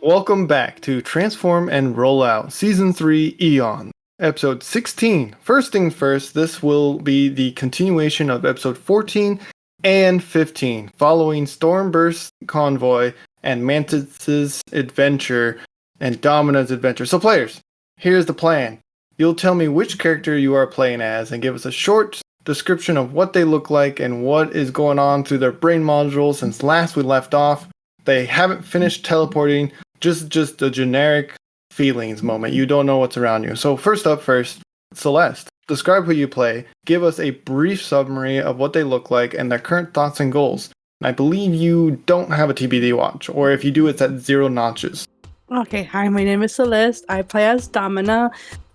Welcome back to Transform and Roll Out Season 3 Eons, Episode 16. First things first, this will be the continuation of Episode 14 and 15, following Stormburst's convoy and Mantyx's adventure and Domina's adventure. So players, here's the plan. You'll tell me which character you are playing as and give us a short description of what they look like and what is going on through their brain module since last we left off. They haven't finished teleporting, just a generic feelings moment. You don't know what's around you. So first, Celeste, describe who you play. Give us a brief summary of what they look like and their current thoughts and goals. I believe you don't have a TBD watch, or if you do, it's at 0 notches. Okay, hi, my name is Celeste. I play as Domina.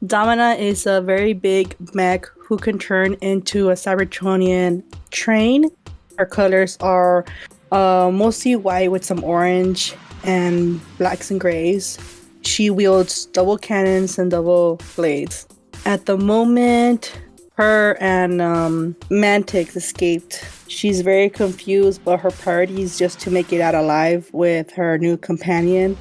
Domina is a very big mech who can turn into a Cybertronian train. Her colors are mostly white with some orange and blacks and grays. She wields double cannons and double blades. At the moment, her and Mantyx escaped. She's very confused, but her priority is just to make it out alive with her new companion,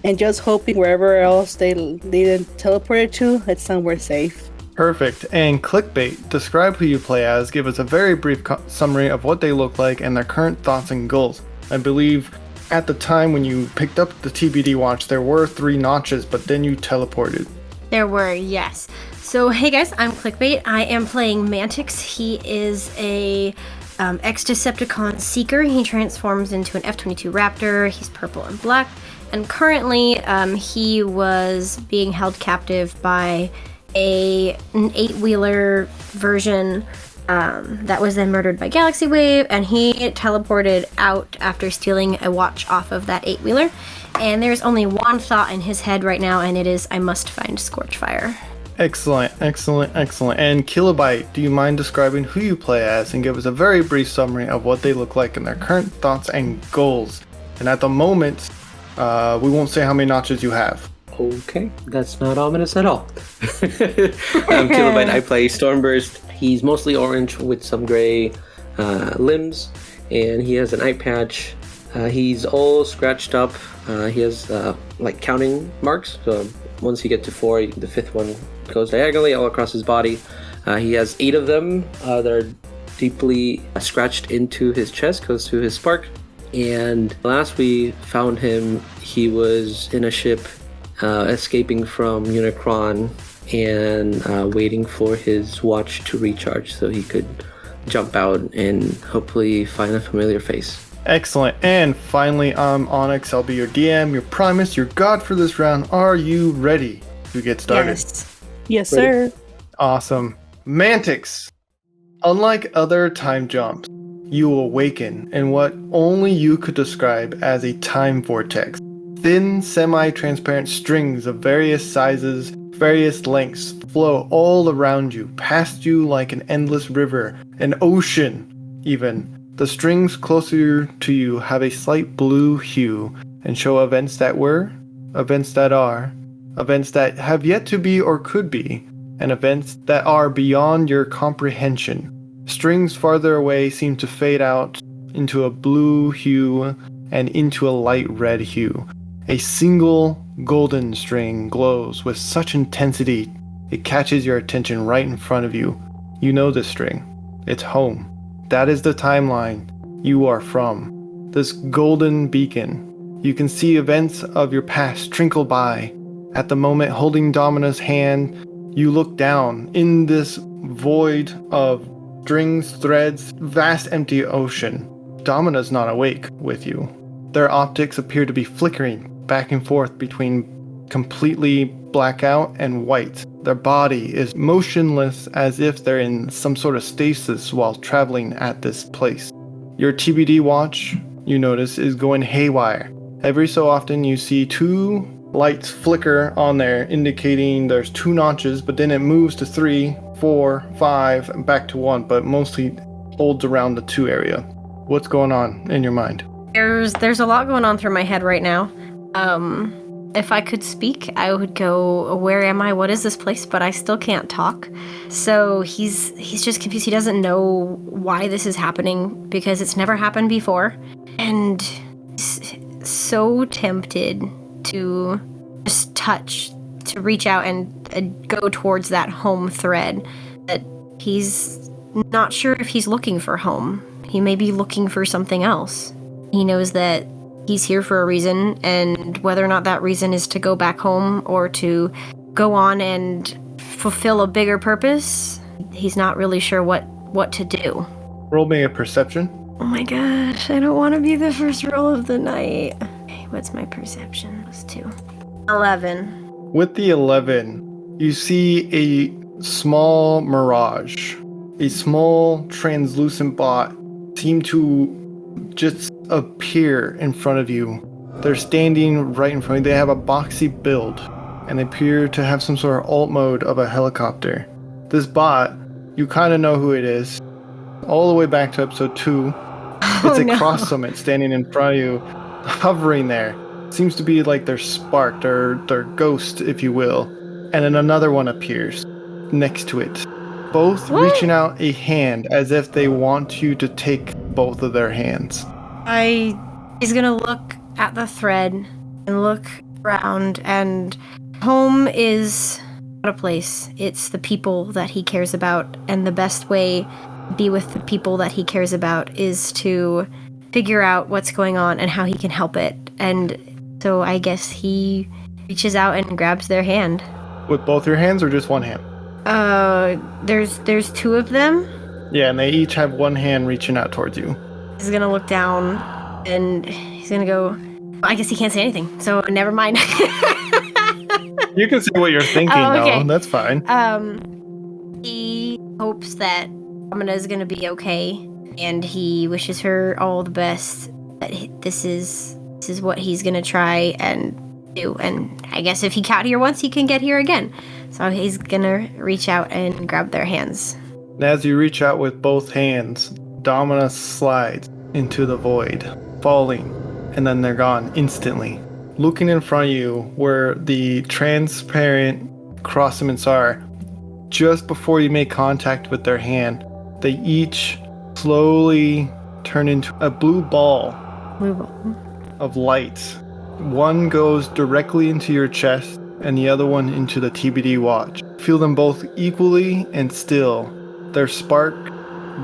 and just hoping wherever else they teleported to, it's somewhere safe. Perfect. And Clickbait, describe who you play as. Give us a very brief summary of what they look like and their current thoughts and goals. I believe at the time when you picked up the TBD watch, there were 3 notches, but then you teleported. There were, yes. So, hey guys, I'm Clickbait. I am playing Mantyx. He is a ex-Decepticon Seeker. He transforms into an F-22 Raptor. He's purple and black. And currently, he was being held captive by an 8-wheeler version that was then murdered by Galaxy Wave, and he teleported out after stealing a watch off of that 8-wheeler. And there's only one thought in his head right now, and it is, I must find Scorchfire. Excellent. And Kilobyte, do you mind describing who you play as and give us a very brief summary of what they look like and their current thoughts and goals? And at the moment, we won't say how many notches you have. Okay, that's not ominous at all. I'm Kilobyte. I play Stormburst. He's mostly orange with some gray limbs, and he has an eye patch. He's all scratched up. He has like counting marks. So once you get to 4, the 5th one goes diagonally all across his body. He has 8 of them that are deeply scratched into his chest, goes to his spark. And last we found him, he was in a ship escaping from Unicron and waiting for his watch to recharge so he could jump out and hopefully find a familiar face. Excellent. And finally, I'm Onyx. I'll be your DM, your Primus, your god for this round. Are you ready to get started? Yes, sir. Awesome. Mantyx. Unlike other time jumps, you awaken in what only you could describe as a time vortex. Thin, semi-transparent strings of various sizes, various lengths flow all around you, past you like an endless river, an ocean even. The strings closer to you have a slight blue hue and show events that were, events that are, events that have yet to be or could be, and events that are beyond your comprehension. Strings farther away seem to fade out into a blue hue and into a light red hue. A single golden string glows with such intensity it catches your attention right in front of you. You know this string. It's home. That is the timeline you are from. This golden beacon. You can see events of your past trickle by. At the moment holding Domina's hand, you look down in this void of strings, threads, vast empty ocean. Domina's not awake with you. Their optics appear to be flickering back and forth between completely blackout and white. Their body is motionless as if they're in some sort of stasis while traveling at this place. Your TBD watch, you notice, is going haywire. Every so often you see 2 lights flicker on there indicating there's 2 notches, but then it moves to 3, 4, 5, and back to 1, but mostly holds around the 2 area. What's going on in your mind? There's a lot going on through my head right now. If I could speak, I would go, where am I? What is this place? But I still can't talk. So he's just confused. He doesn't know why this is happening because it's never happened before. And so tempted to just to reach out and go towards that home thread that he's not sure if he's looking for home. He may be looking for something else. He knows that he's here for a reason, and whether or not that reason is to go back home or to go on and fulfill a bigger purpose, he's not really sure what to do. Roll me a perception. Oh my gosh, I don't want to be the first roll of the night. Okay, what's my perception? It's 2. 11. With the 11, you see a small mirage. A small translucent bot seem to just appear in front of you. They're standing right in front of you. They have a boxy build and they appear to have some sort of alt mode of a helicopter. This bot, you kind of know who it is. All the way back to episode 2. It's a cross summit standing in front of you, hovering there. Seems to be like their spark, their ghost, if you will. And then another one appears next to it. Both reaching out a hand as if they want you to take both of their hands. He's gonna look at the thread and look around, and home is not a place. It's the people that he cares about, and the best way to be with the people that he cares about is to figure out what's going on and how he can help it. And so I guess he reaches out and grabs their hand. With both your hands or just one hand? There's 2 of them. Yeah, and they each have one hand reaching out towards you. He's gonna look down and he's gonna go, I guess he can't say anything, so never mind. You can say what you're thinking, okay. though. That's fine. He hopes that Domina is gonna be okay, and he wishes her all the best. That this is what he's gonna try and do, and I guess if he got here once, he can get here again. So he's gonna reach out and grab their hands. And as you reach out with both hands, Domina slides into the void, falling, and then they're gone instantly. Looking in front of you where the transparent cross-summits are, just before you make contact with their hand, they each slowly turn into a blue ball of light. One goes directly into your chest and the other one into the TBD watch. Feel them both equally and still. Their spark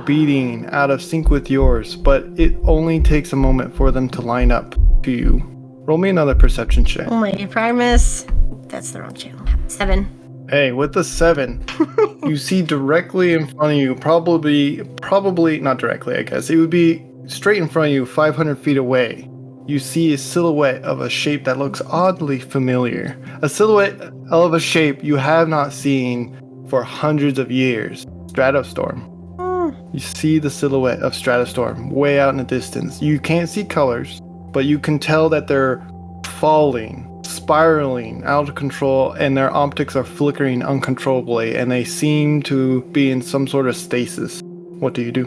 beating out of sync with yours, but it only takes a moment for them to line up to you. Roll me another perception check. Oh my promise. That's the wrong channel. 7. Hey, with the 7, you see directly in front of you, probably not directly, I guess. It would be straight in front of you, 500 feet away. You see a silhouette of a shape that looks oddly familiar. A silhouette of a shape you have not seen for hundreds of years. Stratostorm. You see the silhouette of Stratostorm way out in the distance. You can't see colors, but you can tell that they're falling, spiraling out of control, and their optics are flickering uncontrollably, and they seem to be in some sort of stasis. What do you do?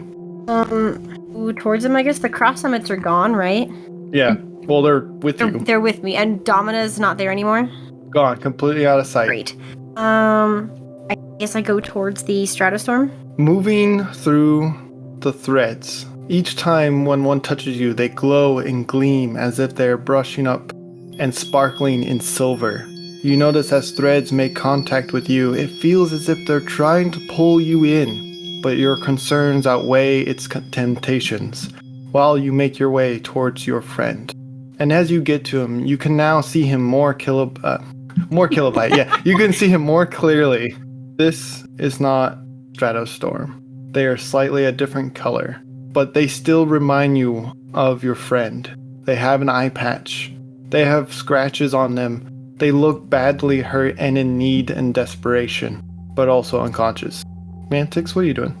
Towards them, I guess the cross summits are gone, right? Yeah, well, they're with you. They're with me, and Domina's not there anymore? Gone, completely out of sight. Great. I guess I go towards the Stratostorm. Moving through the threads. Each time when one touches you, they glow and gleam as if they're brushing up and sparkling in silver. You notice as threads make contact with you, it feels as if they're trying to pull you in, but your concerns outweigh its temptations, while you make your way towards your friend. And as you get to him, you can now see him more kilobyte. Yeah, you can see him more clearly. This is not Stratostorm. They are slightly a different color, but they still remind you of your friend. They have an eye patch. They have scratches on them. They look badly hurt and in need and desperation, but also unconscious. Mantyx, what are you doing?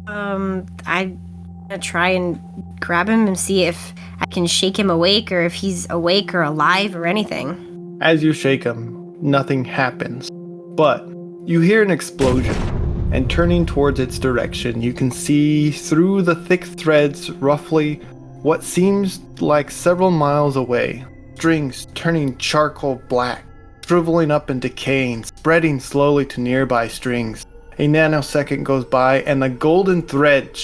I'm gonna try and grab him and see if I can shake him awake, or if he's awake or alive or anything. As you shake him, nothing happens, but you hear an explosion, and turning towards its direction, you can see through the thick threads roughly what seems like several miles away. Strings turning charcoal black, shriveling up and decaying, spreading slowly to nearby strings. A nanosecond goes by and the golden thread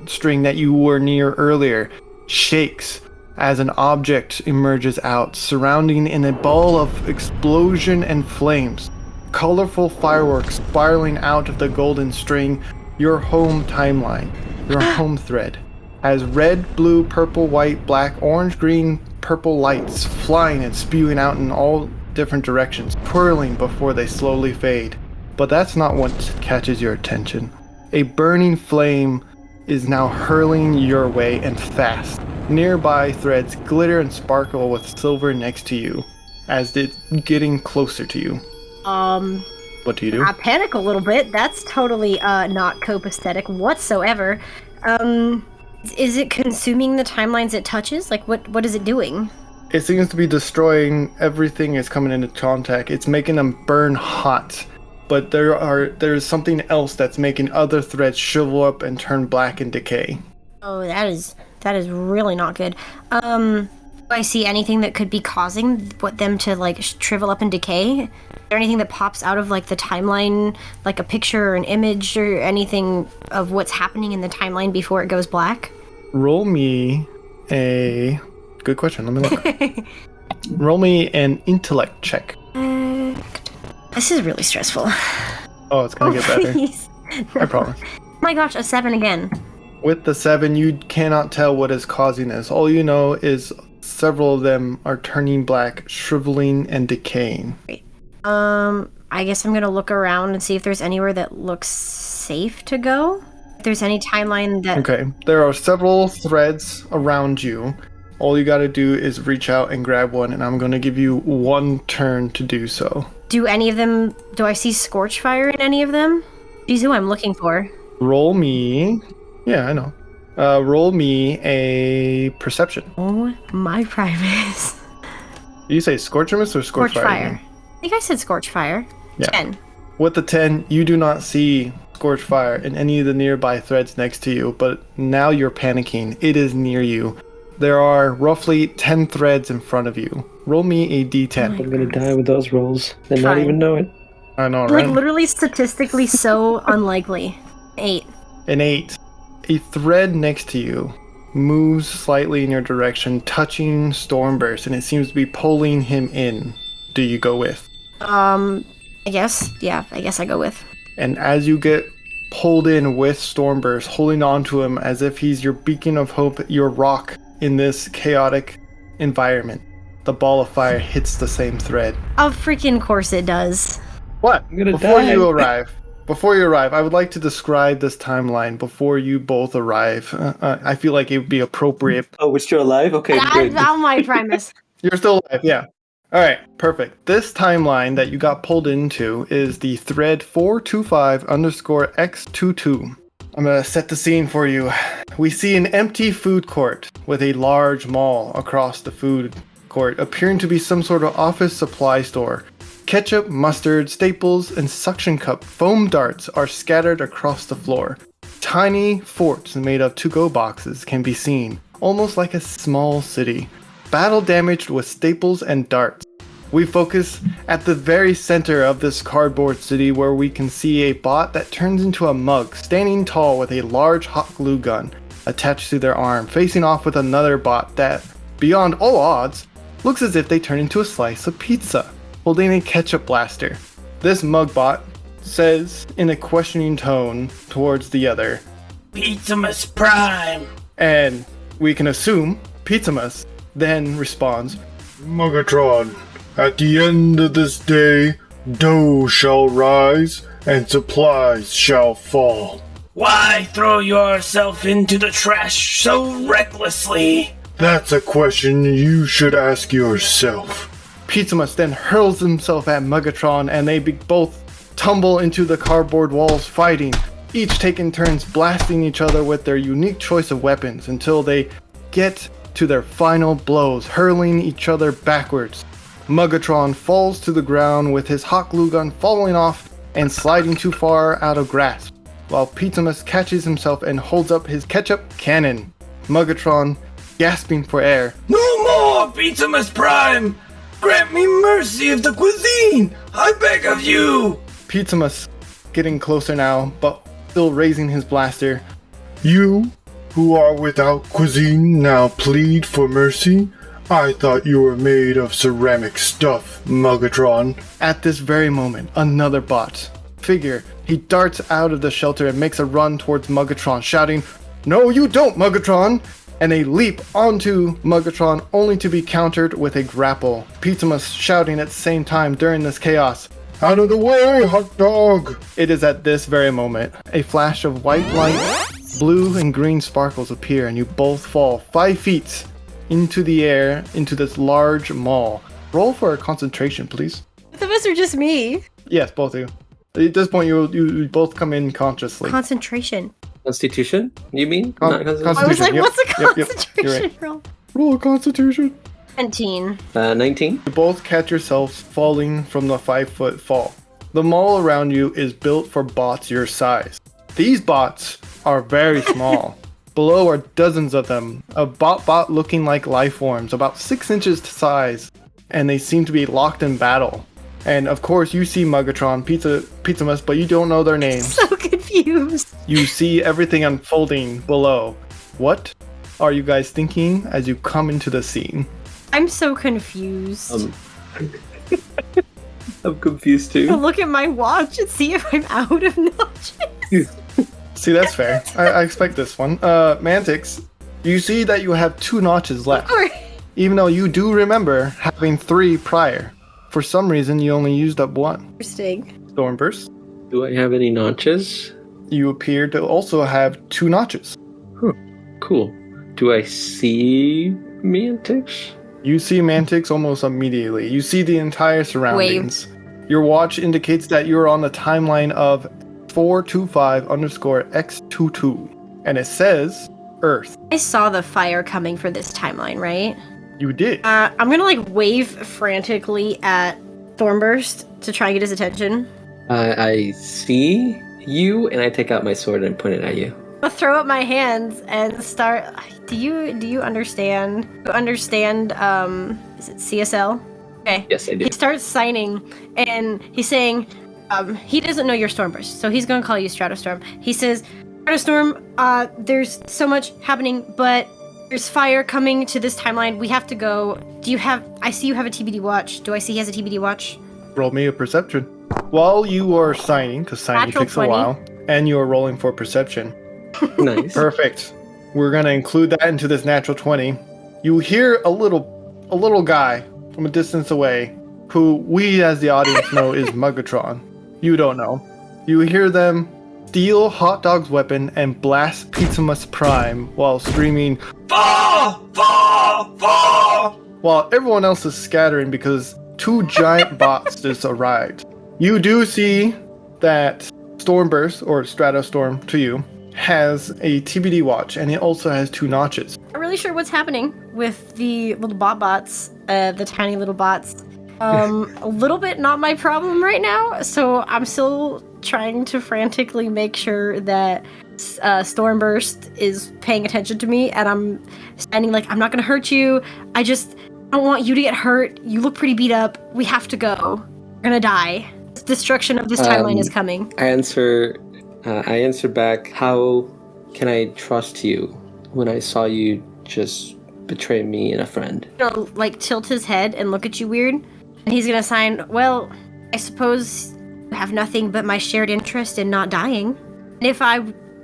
string that you were near earlier shakes, as an object emerges out, surrounding in a ball of explosion and flames. Colorful fireworks spiraling out of the golden string, your home timeline, your home thread, has red, blue, purple, white, black, orange, green, purple lights flying and spewing out in all different directions, twirling before they slowly fade. But that's not what catches your attention. A burning flame is now hurling your way and fast. Nearby threads glitter and sparkle with silver next to you as it's getting closer to you. What do you do? I panic a little bit. That's totally not copacetic whatsoever. Is it consuming the timelines it touches? Like, what is it doing? It seems to be destroying everything it's coming into contact. It's making them burn hot. But there's something else that's making other threads shrivel up and turn black and decay. Oh, that is really not good. Do I see anything that could be causing them to like shrivel up and decay? Is there anything that pops out of like the timeline, like a picture or an image or anything of what's happening in the timeline before it goes black? Roll me a... Good question, let me look. Roll me an intellect check. This is really stressful. Oh, it's gonna get better. Please. I promise. Oh my gosh, a 7 again. With the 7, you cannot tell what is causing this. All you know is several of them are turning black, shriveling, and decaying. I guess I'm gonna look around and see if there's anywhere that looks safe to go. If there's any timeline that... Okay, there are several threads around you. All you gotta do is reach out and grab one, and I'm gonna give you 1 turn to do so. Do I see Scorch Fire in any of them? She's who I'm looking for. Roll me... Yeah, I know. Roll me a perception. Oh my Primus. Did you say Scorchimus or Scorch Fire? I think I said Scorch Fire. Yeah. 10. With the 10, you do not see Scorch Fire in any of the nearby threads next to you, but now you're panicking. It is near you. There are roughly 10 threads in front of you. Roll me a d10. I'm gonna die with those rolls and not Fine. even know it. I know, right? Like, literally statistically so unlikely. 8. An 8. A thread next to you moves slightly in your direction, touching Stormburst, and it seems to be pulling him in. Do you go with? I guess I go with. And as you get pulled in with Stormburst, holding on to him as if he's your beacon of hope, your rock in this chaotic environment, the ball of fire hits the same thread. Of freaking course it does. What? I'm gonna Before die. you arrive, I would like to describe this timeline before you both arrive. I feel like it would be appropriate. Oh, we're still alive? Okay, good. Oh my Primus. You're still alive, yeah. Alright, perfect. This timeline that you got pulled into is the thread 425_X22. I'm gonna set the scene for you. We see an empty food court with a large mall across the food court, appearing to be some sort of office supply store. Ketchup, mustard, staples, and suction cup foam darts are scattered across the floor. Tiny forts made of to-go boxes can be seen, almost like a small city. Battle damaged with staples and darts. We focus at the very center of this cardboard city where we can see a bot that turns into a mug, standing tall with a large hot glue gun attached to their arm, facing off with another bot that, beyond all odds, looks as if they turn into a slice of pizza, holding a ketchup blaster. This mug bot says in a questioning tone towards the other, Pizzamus Prime! and we can assume Pizzamus then responds, Mugatron, at the end of this day, dough shall rise and supplies shall fall. Why throw yourself into the trash so recklessly? That's a question you should ask yourself. Pizzamus then hurls himself at Mugatron, and they both tumble into the cardboard walls fighting, each taking turns blasting each other with their unique choice of weapons until they get to their final blows, hurling each other backwards. Mugatron falls to the ground with his hot glue gun falling off and sliding too far out of grasp, while Pizzamus catches himself and holds up his ketchup cannon. Mugatron, gasping for air, No more, Pizzamus Prime! Grant me mercy of the cuisine! I beg of you! Pizzamus getting closer now, but still raising his blaster. You who are without cuisine now plead for mercy? I thought you were made of ceramic stuff, Mugatron. At this very moment, another bot figure, he darts out of the shelter and makes a run towards Mugatron, shouting, "No, you don't, Mugatron!" And they leap onto Mugatron, only to be countered with a grapple. Pizzamus shouting at the same time during this chaos, Out of the way, hot dog! It is at this very moment, a flash of white light, blue and green sparkles appear, and you both fall 5 feet into the air, into this large maw. Roll for a concentration, please. Both of us are just me. Yes, both of you. At this point, you both come in consciously. Concentration. Constitution, you mean? Not Constitution. I was like, Yep, what's a yep, yep. You're concentration right. roll? Roll a constitution. 17. 19. You both catch yourselves falling from the 5-foot fall. The mall around you is built for bots your size. These bots are very small. Below are dozens of them, a bot looking like life forms, about 6 inches to size, and they seem to be locked in battle. And of course, you see Mugatron, Pizzamus, but you don't know their names. So confused. You see everything unfolding below. What are you guys thinking as you come into the scene? I'm so confused. I'm confused I'll too. look at my watch and see if I'm out of notches. See, that's fair. I expect this one. Mantyx, you see that you have 2 notches left, even though you do remember having 3 prior. For some reason, you only used up 1. Interesting. Stormburst, Do I have any notches? you appear to also have 2 notches. Cool. Do I see Mantyx? You see Mantyx almost immediately. You see the entire surroundings. Your watch indicates that you're on the timeline of 425_X22. And it says Earth. I saw the fire coming for this timeline, right? You did. I'm gonna like wave frantically at Stormburst to try and get his attention. I see you, and I take out my sword and point it at you. I'll throw up my hands and start. Do you understand? Is it CSL? Okay. Yes, I do. He starts signing, and he's saying, he doesn't know you're Stormburst, so he's gonna call you Stratostorm. He says, Stratostorm, there's so much happening, but there's fire coming to this timeline. We have to go. I see you have a TBD watch. Do I see he has a TBD watch? Roll me a perception. While you are signing, because signing Natural takes 20. a while, and you are rolling for perception. Nice. Perfect. We're gonna include that into this natural 20. You hear a little guy from a distance away, who we as the audience know is Mugatron. You don't know. You hear them steal Hot Dog's weapon and blast Pizzamus Prime while screaming, Fall! Fall! Fall! while everyone else is scattering because 2 giant bots just arrived. You do see that Stormburst, or Stratostorm to you, has a TBD watch, and it also has 2 notches. Not really sure what's happening with the little bots, the tiny little bots. A little bit not my problem right now, so I'm still trying to frantically make sure that Stormburst is paying attention to me, and I'm standing like, I'm not gonna hurt you. I don't want you to get hurt. You look pretty beat up. We have to go. We're gonna die. Destruction of this timeline is coming. I answer back, how can I trust you when I saw you just betray me and a friend? He'll like tilt his head and look at you weird, and he's gonna sign, well, I suppose you have nothing but my shared interest in not dying. And if I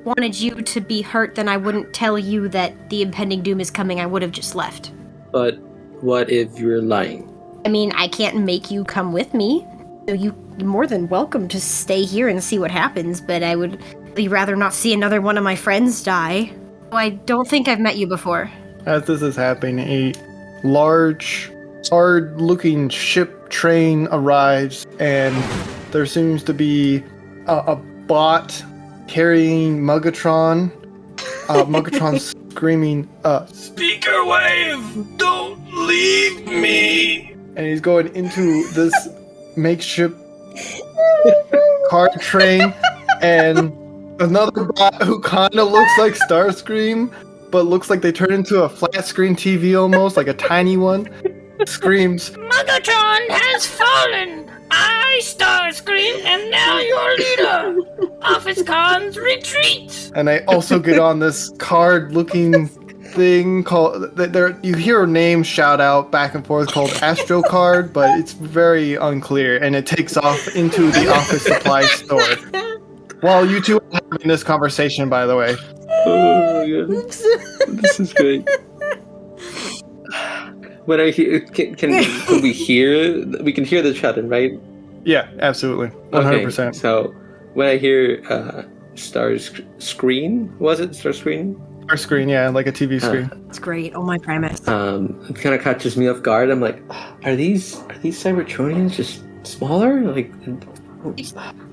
wanted you to be hurt, then I wouldn't tell you that the impending doom is coming. I would have just left. But what if you're lying? I mean, I can't make you come with me, so you're more than welcome to stay here and see what happens, but I would really rather not see another one of my friends die. I don't think I've met you before. As this is happening, a large, hard-looking ship train arrives, and there seems to be a bot carrying Mugatron. Mugatron's screaming, Speaker wave! Don't leave me! and he's going into this makeshift car train, and another bot who kind of looks like Starscream, but looks like they turned into a flat screen TV almost, like a tiny one, screams, Mugatron has fallen! I Starscream am now your leader! Office cons retreat! And I also get on this card-looking thing called. You hear a name shout out back and forth called Astro Card, but it's very unclear, and it takes off into the office supply store. While you two are having this conversation, by the way. Oh my god. This is great. When I hear, can we hear? We can hear the chatting, right? Yeah, absolutely, 100%. Okay, so when I hear Star's screen, was it Star screen? Our screen, yeah, like a TV screen. It's great. Oh, my Primus. It kind of catches me off guard. I'm like, are these Cybertronians just smaller? Like,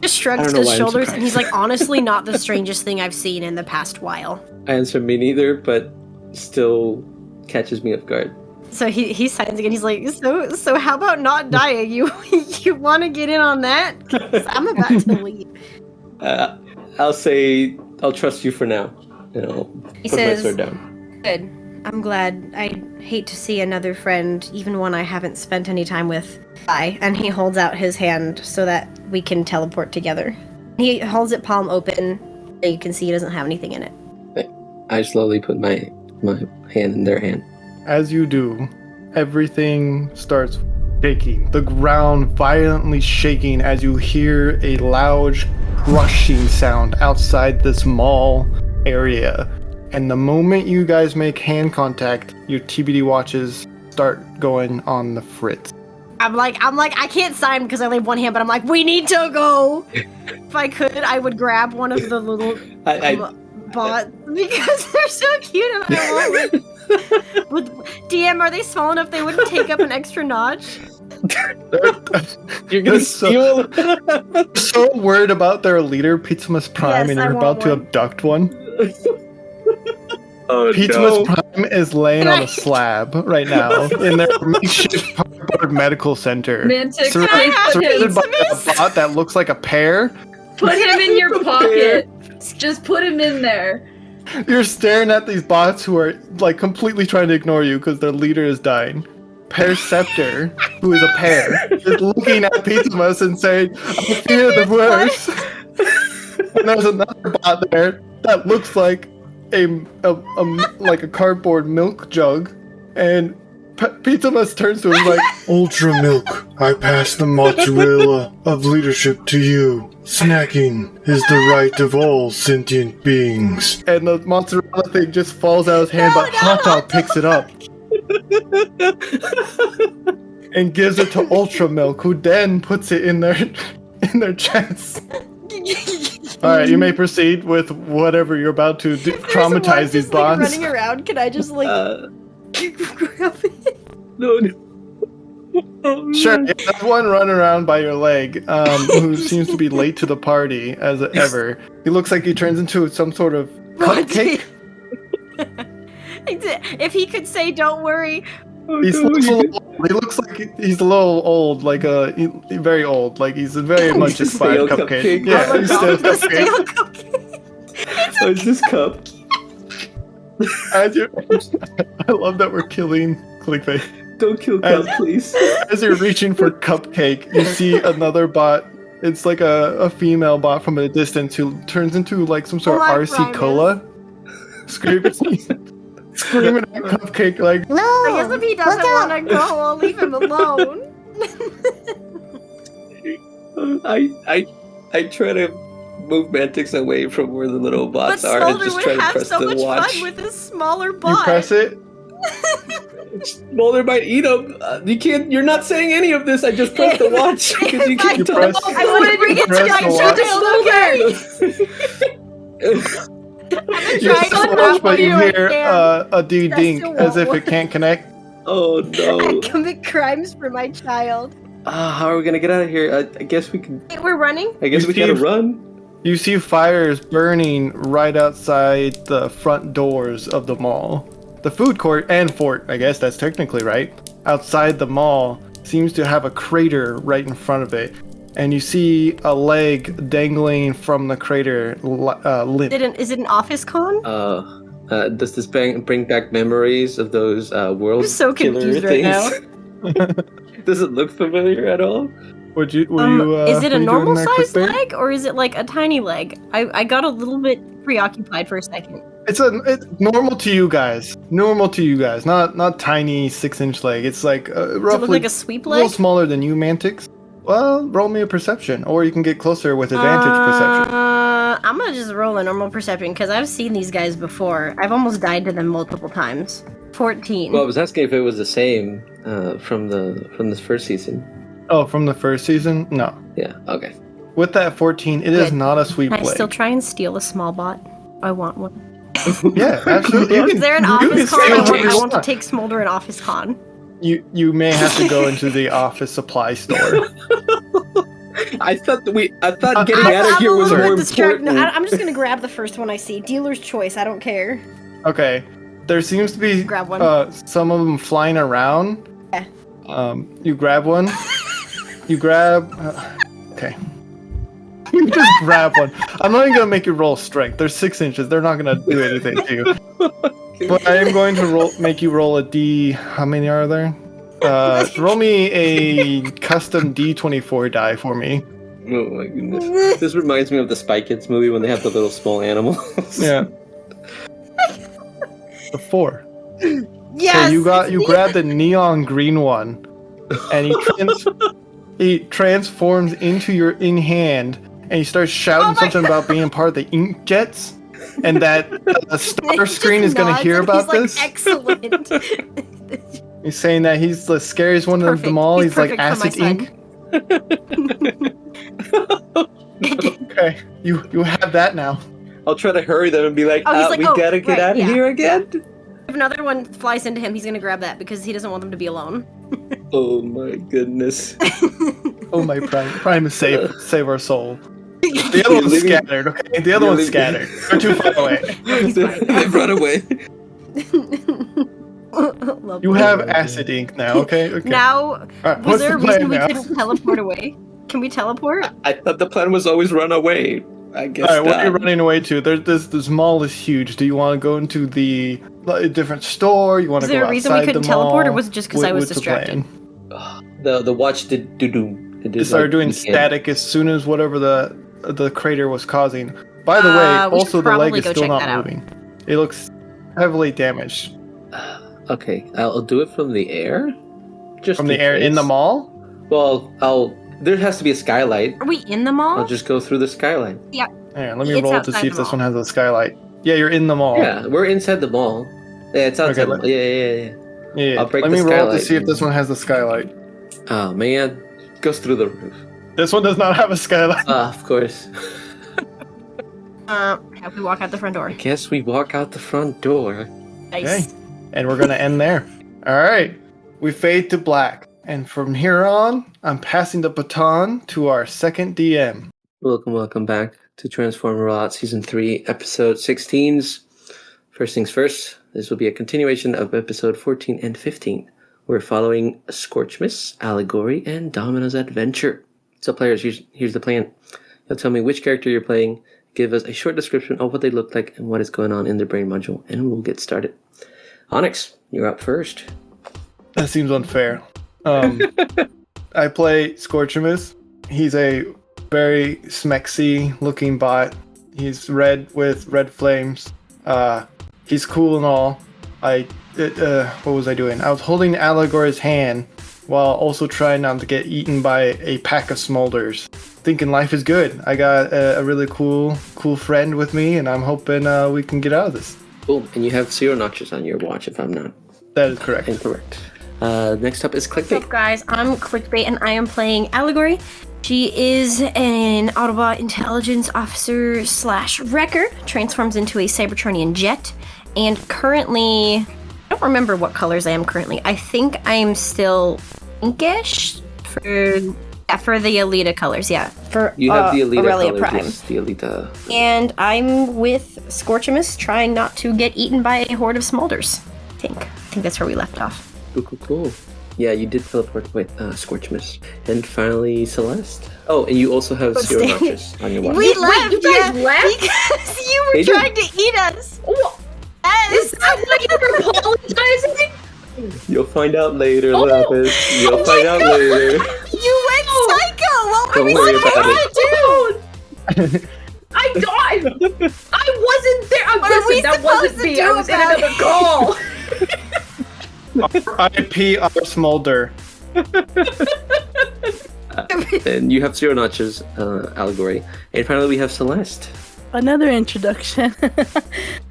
Just shrugs his shoulders, and he's like, honestly, not the strangest thing I've seen in the past while. I answer me neither, but still catches me off guard. So he signs again. He's like, so how about not dying? You want to get in on that? 'Cause I'm about to leave. I'll say I'll trust you for now. You know, He put says, my sword down. Good. I'm glad. I hate to see another friend, even one I haven't spent any time with, die. And he holds out his hand so that we can teleport together. He holds it palm open, so you can see he doesn't have anything in it. I slowly put my hand in their hand. As you do, everything starts shaking. The ground violently shaking as you hear a loud crushing sound outside this mall area. And the moment you guys make hand contact, your TBD watches start going on the fritz. I'm like, I can't sign because I only have one hand, but I'm like, we need to go. If I could, I would grab one of the little bots because they're so cute and I want one. DM, are they small enough they wouldn't take up an extra notch? You're gonna steal. So worried about their leader, Pizzamus Prime, Yes, and I you're want about to one. abduct one. Oh Pizzamus no! Prime is laying on a slab right now in their makeshift cardboard medical center. Mantyx, Surrounded by Hexamis? a bot that looks like a pear. put him in your pocket. Just put him in there. You're staring at these bots who are like completely trying to ignore you because their leader is dying. Pear Scepter, who is a pear, is looking at Pizzamus and saying, "I fear the worst." And there's another bot there that looks like like a cardboard milk jug, and Pizzamus turns to him like, Ultra Milk, I pass the mozzarella of leadership to you. Snacking is the right of all sentient beings. and the mozzarella thing just falls out of his hand, but Hot Dog picks it up and gives it to Ultra Milk, who then puts it in their chest. All right, you may proceed with whatever you're about to traumatize these bots. Running around, can I just grab it? No. Oh, Sure, no. there's one running around by your leg, who seems to be late to the party as ever. He looks like he turns into some sort of cupcake. If he could say, "Don't worry," He looks like he's a little old, like very old, like he's very much a Stale cupcake. cupcake. Yeah, I'm he's a still dog, stale cupcake. cupcake. Oh, it's this cup. I love that we're killing clickbait. Don't kill cup, please. As you're reaching for cupcake, you see another bot. It's like a female bot from a distance who turns into like some sort of Oh, my RC Primus. Cola. Screaming at Cupcake like, I guess if he doesn't want to go, I'll leave him alone. I try to move Mantyx away from where the little But bots are and Smolder just would try to have press so the much watch. fun with his smaller you bot. press it. Smolder might eat him. You can't. You're not saying any of this. I just pressed the watch because you can't You tell. press- I would bring it to press my the child. Okay. You Try to watch, but you grab one hear hand. a ding I dink still as want if one. it can't connect. Oh I no! commit crimes for my child. How are we gonna get out of here? I guess we can. Wait, we're running? I guess You we gotta see- run. You see fires burning right outside the front doors of the mall. The food court and fort, I guess that's technically right, outside the mall seems to have a crater right in front of it. And you see a leg dangling from the crater limp. Is it an office con? Does this bring back memories of those world I'm so killer confused right things? Does it look familiar at all? Would you? Will you? Is it a what are you doing normal there, sized Clickbait? leg or is it like a tiny leg? I got a little bit preoccupied for a second. It's normal to you guys. Normal to you guys. Not tiny 6-inch leg. It's like Does it roughly look like a sweep a little leg? smaller than you, Mantyx. Well, roll me a perception, or you can get closer with advantage perception. I'm gonna just roll a normal perception because I've seen these guys before. I've almost died to them multiple times. 14. Well, I was asking if it was the same from this first season. Oh, from the first season? No. Yeah. Okay. With that 14, it is Good. not a sweep Can I leg. still try and steal a small bot? I want one. Yeah, absolutely. Is there an you office can con? steal what you I want to want. take Smolder an office con. You may have to go into the office supply store. I thought getting out of here was more important. No, I'm just gonna grab the first one I see. Dealer's choice. I don't care. Okay. There seems to be Grab one. some of them flying around. Yeah. You grab one. You grab. Okay. You just grab one. I'm not even gonna make you roll strength. They're 6 inches. They're not gonna do anything to you. But I am going to make you roll a D. How many are there? Roll me a custom D24 die for me. Oh my goodness. This reminds me of the Spy Kids movie when they have the little small animals. Yeah. A 4. Yes. Okay, you grab the neon green one, and he transforms into your in hand, and he starts shouting something about being part of the ink jets, and that the star screen is going to hear about this. Excellent. He's saying that he's the scariest one of Perfect. them all. He's like perfect for my acid ink. Okay, you have that now. I'll try to hurry them and be like, Oh, he's like, we oh, gotta get right, out of yeah. here again. If another one flies into him, he's gonna grab that because he doesn't want them to be alone. Oh my goodness. Oh my prime is save our soul. The other one's scattered. Okay, the other one's scattered. They're too far away. They've run away. Love You that. have acid ink now. Okay. Now, Alright, was what's there a the reason plan we now? couldn't teleport away? Can we teleport? I thought the plan was always run away. I guess Alright, what are you not. running away to? The mall is huge. Do you want to go into the different store? You want Is to go there a reason we outside couldn't the teleport, or mall? was it just because I was What's the distracted? plan? The watch did do-do. It started doing static as soon as whatever the crater was causing. By the way, We also should the leg probably is go still check not that out. moving. It looks heavily damaged. Okay, I'll do it from the air. Just From the air in the case. mall? Well, there has to be a skylight. Are we in the mall? I'll just go through the skylight. Hang on, let me It's roll to outside see if the this mall. one has a skylight. Yeah, you're in the mall. Yeah, we're inside the mall. Yeah, it's outside. Okay, the mall. Yeah. Yeah. I'll break Let the me roll to skylight. see if this one has a skylight. Oh man, goes through the roof. This one does not have a skylight. Of course. Have we walk out the front door? Guess we walk out the front door. Nice. And we're gonna end there. Alright. We fade to black. And from here on, I'm passing the baton to our second DM. Welcome back to Transform Rollout Season 3, Episode 16's. First things first, this will be a continuation of Episode 14 and 15. We're following Scorchimus, Allegory, and Domina's adventure. So players, here's the plan. You'll tell me which character you're playing, give us a short description of what they look like and what is going on in their brain module, and we'll get started. Onyx, you're up first. That seems unfair. I play Scorchimus. He's a very smexy looking bot. He's red with red flames. He's cool and all. What was I doing? I was holding Allegory's hand while also trying not to get eaten by a pack of Smolders. Thinking life is good. I got a really cool friend with me, and I'm hoping we can get out of this. Cool, and you have 0 notches on your watch if I'm not That is correct. incorrect. Next up is What's up, Clickbait. guys? I'm Clickbait, and I am playing Allegory. She is an Autobot intelligence officer / wrecker, transforms into a Cybertronian jet, and currently, I don't remember what colors I am currently. I think I'm still pinkish for the Alita colors, yeah. For You have the Alita Aurelia colors, Prime. yes, the Alita. And I'm with Scorchimus, trying not to get eaten by a horde of Smolders. I think that's where we left off. Cool. Yeah, you did teleport with Scorchimus. And finally, Celeste. Oh, and you also have 0 notches on your watch. We Wait, left, you guys left? because you were They did. trying to eat us. Is that why you were apologizing? You'll find out later, Oh! Lapis. You'll Oh find my out God! later. You went psycho. Don't worry about it. I died. I wasn't there. What are we Listen, that wasn't supposed to me. do I was in about another call. R.I.P. our Smolder. And you have 0 notches, Allegory. And finally, we have Celeste. Another introduction.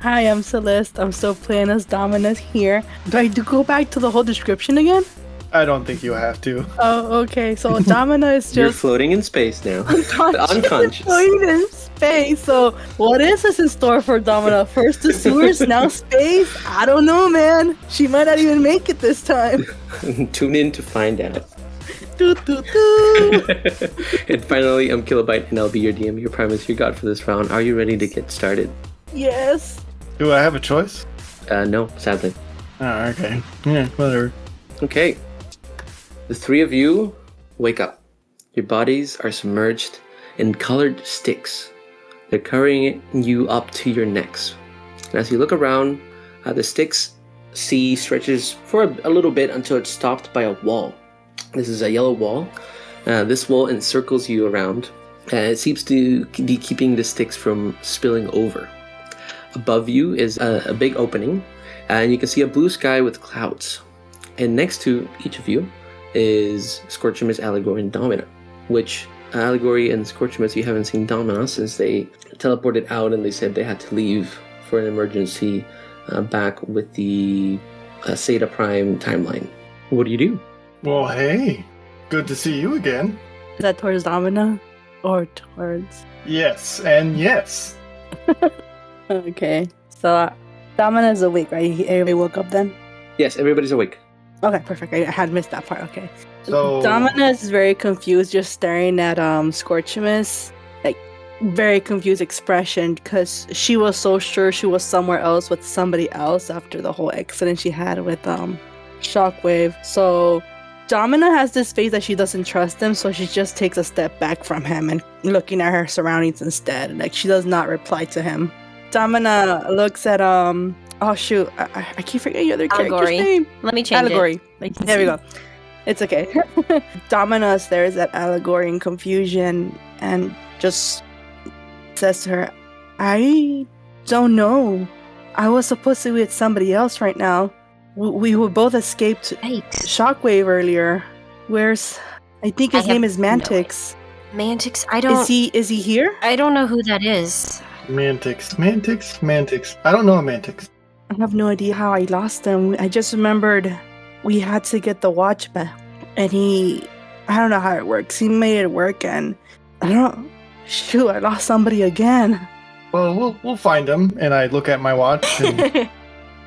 Hi, I'm Celeste. I'm still playing as Domina here. Do I go back to the whole description again? I don't think you have to. Oh, okay. So Domina is You're just floating in space now. unconscious. Floating in space. So what is this in store for Domina? First the sewers, now space? I don't know, man. She might not even make it this time. Tune in to find out. Doo, doo, doo. And finally, I'm Kilobyte, and I'll be your DM, your Primus, your god for this round. Are you ready to get started? Yes. Do I have a choice? No, sadly. Oh, okay. Yeah, whatever. Okay. The 3 of you wake up. Your bodies are submerged in colored sticks. They're carrying you up to your necks. And as you look around, the sticks sea stretches for a little bit until it's stopped by a wall. This is a yellow wall. This wall encircles you around. It seems to be keeping the sticks from spilling over. Above you is a big opening, and you can see a blue sky with clouds. And next to each of you is Scorchimus, Allegory, and Domina, which Allegory and Scorchimus, you haven't seen Domina since they teleported out and they said they had to leave for an emergency back with the Zeta Prime timeline. What do you do? Well, hey. Good to see you again. Is that towards Domina? Or towards... Yes, and yes. Okay. So Domina is awake, right? Everybody woke up then? Yes, everybody's awake. Okay, perfect. I had missed that part. Okay. So Domina is very confused, just staring at Scorchimus, like very confused expression, because she was so sure she was somewhere else with somebody else after the whole accident she had with Shockwave. So Domina has this face that she doesn't trust him, so she just takes a step back from him and looking at her surroundings instead. Like she does not reply to him. Domina looks at oh shoot, I keep forgetting your other character's name. Let me change Allegory. it. There we go. It's okay. Domina stares at Allegory in confusion and just says to her, I don't know. I was supposed to be with somebody else right now. We would both escaped Shockwave earlier. I think his name is Mantyx. Mantyx? I don't... Is he here? I don't know who that is. Mantyx. I don't know a Mantyx. I have no idea how I lost him. I just remembered we had to get the watch back. And I don't know how it works. He made it work and I lost somebody again. Well, we'll find him. And I look at my watch and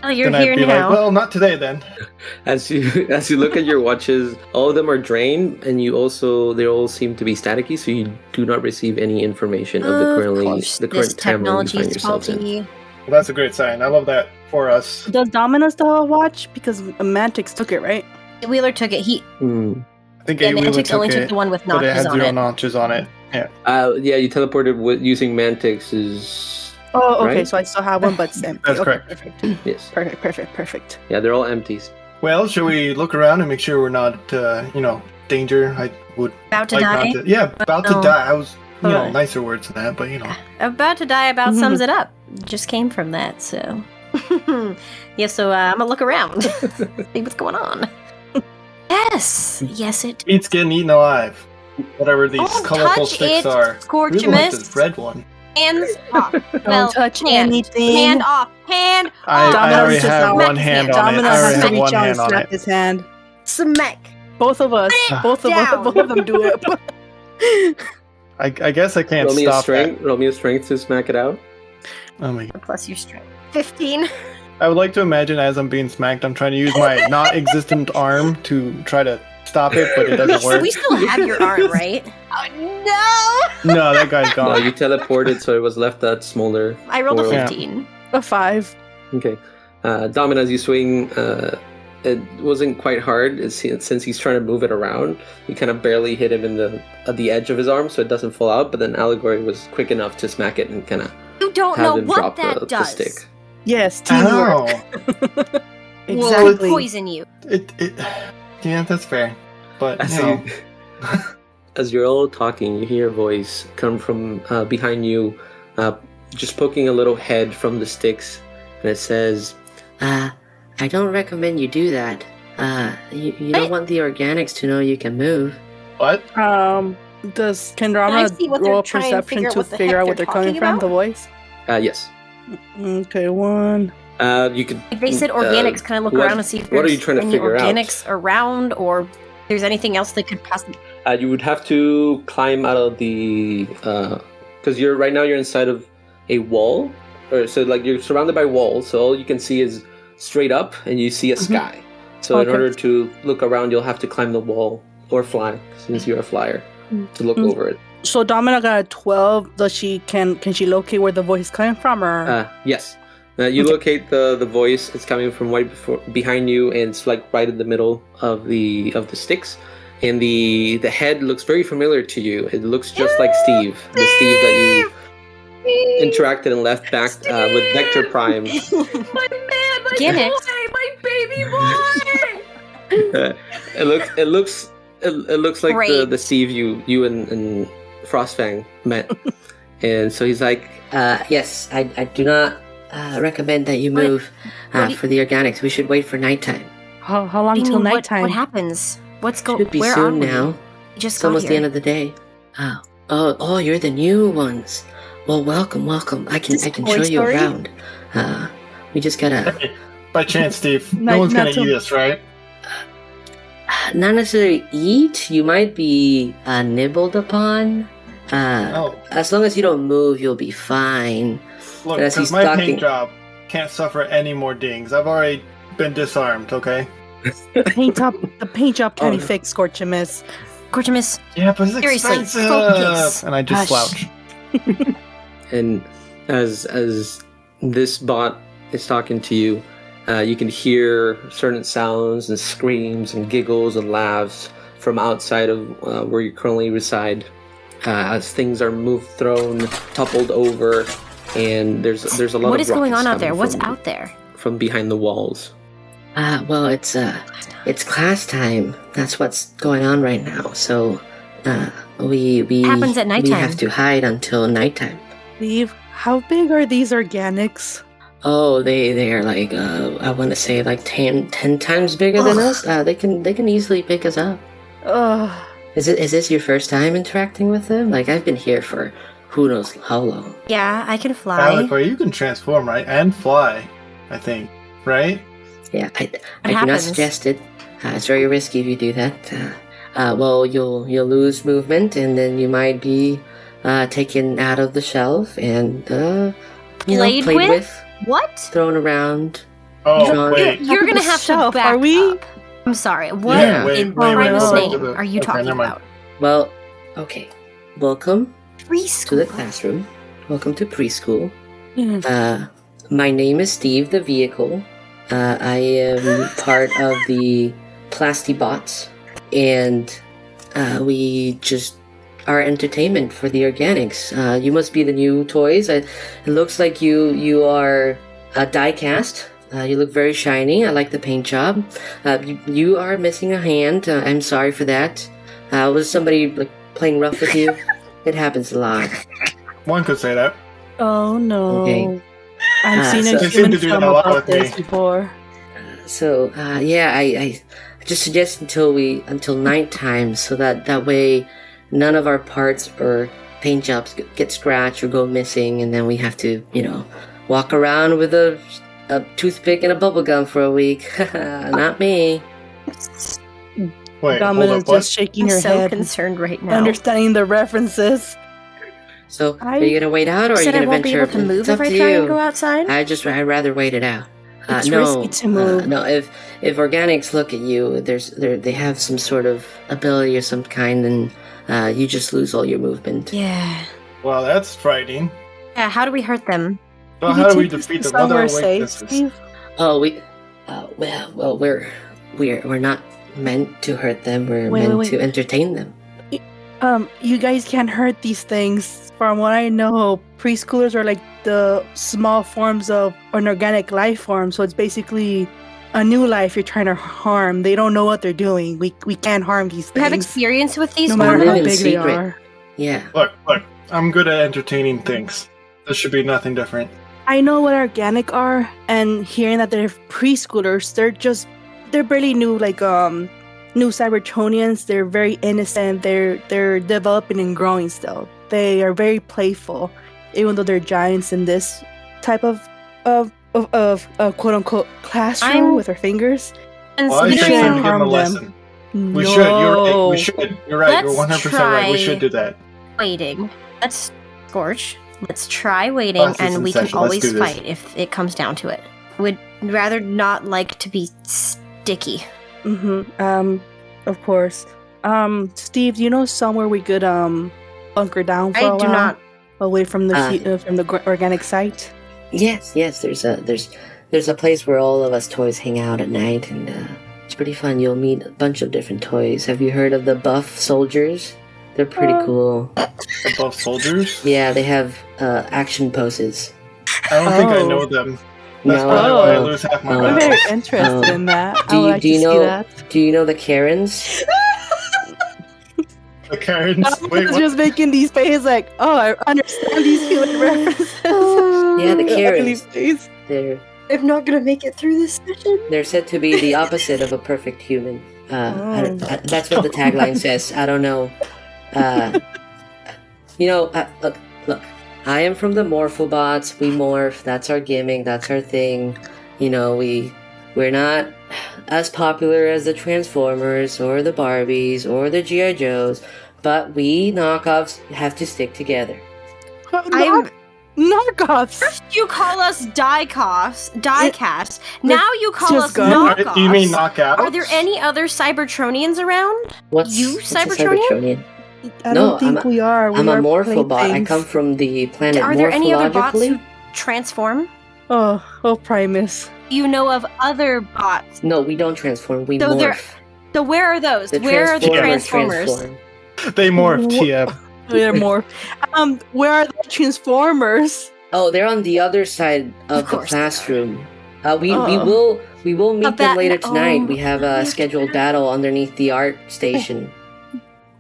Oh, you're then here I'd be now. like, well, not today then. As you look at your watches, all of them are drained, and they all seem to be staticky, so you do not receive any information of the current timeline you find yourselves in. Well, that's a great sign. I love that for us. Does Domina still have a watch? Because Mantyx took it, right? Wheeler took it. I think Yeah, Wheeler Mantyx only took took it, the one with but it notches had on 0 it. notches on it. Yeah. Yeah, you teleported using Mantyx is... Oh, okay, right? so I still have one, but it's empty. That's Okay, correct. Perfect. Yes. Perfect. Yeah, they're all empties. Well, should we look around and make sure we're not, danger? I would About to like die? not to. Yeah, about to No. die. I was, Alright. nicer words than that, but About to die about sums it up. Just came from that, so... yeah, so I'm gonna look around. See what's going on. Yes! Yes, it... Meat's getting eaten alive. Whatever these Don't colorful touch sticks it, are. I really like Scorchimus. this red one. Hands off. Don't touch anything. Hand off. Hand I off. already just have smack one his hand hand. on it. Domina I has already to have reach one out and hand on slap it. his hand. Smack. Both of us. Put it Both down. of them do it. I guess I can't Roll me a stop strength. that. Roll me a strength to smack it out. Oh my God. Plus your strength. 15. I would like to imagine as I'm being smacked, I'm trying to use my not existent arm to try to stop it, but it doesn't work. We still have your arm, right? Oh, No, that guy's No, gone. you teleported, so it was left at Smolder. no! I rolled a Or- 15. A 5. Okay. Domina, as you swing, it wasn't quite hard since he's trying to move it around. You kind of barely hit him at the edge of his arm, so it doesn't fall out. But then Allegory was quick enough to smack it and kind of You don't have know him what drop that the does. stick. Yes, teamwork. Ow. Exactly. Poison you. Yeah, that's fair. But, As you know. you, as you're all talking, you hear a voice come from behind you, just poking a little head from the sticks, and it says, I don't recommend you do that. You don't want the organics to know you can move. What? Can Can I Drama see what roll they're a trying to perception figure out to what the figure heck out what they're they're coming talking from? about? The voice. yes. Okay, 1. You could. Like they said organics. Can I look what- around and see if what are there's you trying to any figure out? organics around, or if there's anything else they could possibly? You would have to climb out of the, because right now you're inside of a wall, or so like you're surrounded by walls. So all you can see is straight up, and you see a sky. So in Okay. order to look around, you'll have to climb the wall or fly, since you're a flyer, to look over it. So Domina got a 12. Does she can she locate where the voice is coming from, or? Yes. You locate the voice. It's coming from right behind you, and it's like right in the middle of the sticks. And the head looks very familiar to you. It looks just like Steve, the Steve that you interacted and left back with Vector Prime. My man, my Guinness. boy, my baby boy. It looks like Great. the Steve you and Frostfang met. And so he's like, Yes, I do not recommend that you move for the organics. We should wait for nighttime. How long What do you till mean, nighttime? What happens? What's going? Should be Where are soon we? now. We just It's got almost here. the end of the day. Oh, you're the new ones. Well, welcome. I can Is this show Toy you Story? around. We just gotta By chance, Steve, Not- no one's not gonna to- eat us, right? not necessarily eat. You might be nibbled upon. As long as you don't move, you'll be fine. Look, But as because he's my talking- paint job can't suffer any more dings. I've already been disarmed, okay? The paint job can't be Oh. fixed, Scorchimus. Scorchimus, Yeah, but it's Seriously, expensive. focus. And I just Hush. slouch. and as this bot is talking to you, you can hear certain sounds and screams and giggles and laughs from outside of where you currently reside, as things are moved, thrown, toppled over, and there's a lot what of is going rockets on out there? coming What's from- out there? from behind the walls. Well, it's class time. That's what's going on right now. So, we Happens at we nighttime. have to hide until nighttime. Steve, how big are these organics? Oh, they are like I want to say like 10 times bigger than us. They can easily pick us up. Ugh. Is this your first time interacting with them? Like I've been here for who knows how long. Yeah, I can fly. Allegory, you can transform, right? And fly, I think, right? Yeah, I do not happens? suggest it. It's very risky if you do that. Well, you'll lose movement, and then you might be taken out of the shelf and Played with? What? thrown around. Oh, John- wait. You're gonna have to Shelf, back are we? up. I'm sorry. What Yeah. in Wait, Christ's wait, name are you okay, talking never mind. about? Well, okay. Welcome to Preschool. the classroom. Welcome to preschool. Yeah. My name is Steve, the vehicle. I am part of the Plastibots, and we just are entertainment for the organics. You must be the new toys. It looks like you are die cast. You look very shiny. I like the paint job. You are missing a hand. I'm sorry for that. Was somebody like playing rough with you? It happens a lot. One could say that. Oh no. Okay. I've seen so- a They seem human to do film that a lot about with this me. before. So yeah, I just suggest until nighttime, so that way none of our parts or paint jobs get scratched or go missing, and then we have to walk around with a toothpick and a bubble gum for a week. Not me. Wait, hold Domina's up, what? just shaking I'm her so head, concerned right now. understanding the references. So are you gonna wait out, or You are you said I gonna won't be venture? able to move It's if up I to try you. and go outside. I'd rather wait it out. It's no, risky to move. no. If organics look at you, they have some sort of ability of some kind, and you just lose all your movement. Yeah. Well, that's frightening. Yeah. How do we hurt them? So Did how you do we take us defeat to the mother somewhere of safe, weaknesses? Steve? Oh, well, we're not meant to hurt them. We're Wait, meant wait. to entertain them. You guys can't hurt these things. From what I know, preschoolers are like the small forms of an organic life form. So it's basically a new life you're trying to harm. They don't know what they're doing. We can't harm these You have things. experience with these No matter Live how in big they secret. are. Yeah. Look, I'm good at entertaining things. This should be nothing different. I know what organic are, and hearing that they're preschoolers, they're barely new, like new Cybertronians. They're very innocent. They're developing and growing still. They are very playful, even though they're giants in this type of quote unquote classroom with their fingers. And Well, I we think shouldn't we give them a harm them. lesson. We No. should. You're right. We should. You're right. You're Let's 100% right. We try- should do that. waiting. Let's Scorch. Let's try waiting, Process and and we can session. Let's always do this. fight if it comes down to it. Would rather not like to be sticky. Of course. Steve, do you know somewhere we could bunker down for I a do while? not. Away from the organic site. Yes. There's a place where all of us toys hang out at night, and it's pretty fun. You'll meet a bunch of different toys. Have you heard of the buff soldiers? They're pretty cool. Buff soldiers? Yeah, they have action poses. I don't think I Oh. know them. That's No. probably why I lose half my Oh. I'm battles. very interested in that. I Do would you like do to you see know that. do you know the Karens? The Karens. I Wait, was what? just making these faces like, oh, I understand these human references. Yeah, the Ugly Karens. face. I'm not gonna make it through this session. They're said to be the opposite of a perfect human. That's what the tagline says. I don't know. Look. I am from the Morphobots. We morph. That's our gimmick. That's our thing. We're not as popular as the Transformers or the Barbies or the G.I. Joes, but we knockoffs have to stick together. Knockoffs. First you call us diecast. Now you call us just go. knockoffs. Do you mean knockout? Are there any other Cybertronians around? What's You what's a Cybertronian? I No, don't think we are. We I'm a are Morphobot. I playthings. come from the planet Are there any other bots who Morphologically. transform? Oh, Primus. You know of other bots. No, we don't transform. We So they're- morph. So where are those? The Where are the Transformers Transformers? transform. They morphed, yeah. They're more. Where are the Transformers? Oh, they're on the other side of the course. classroom. We Oh. will meet them bat- later tonight. oh, We have a scheduled battle underneath the art station.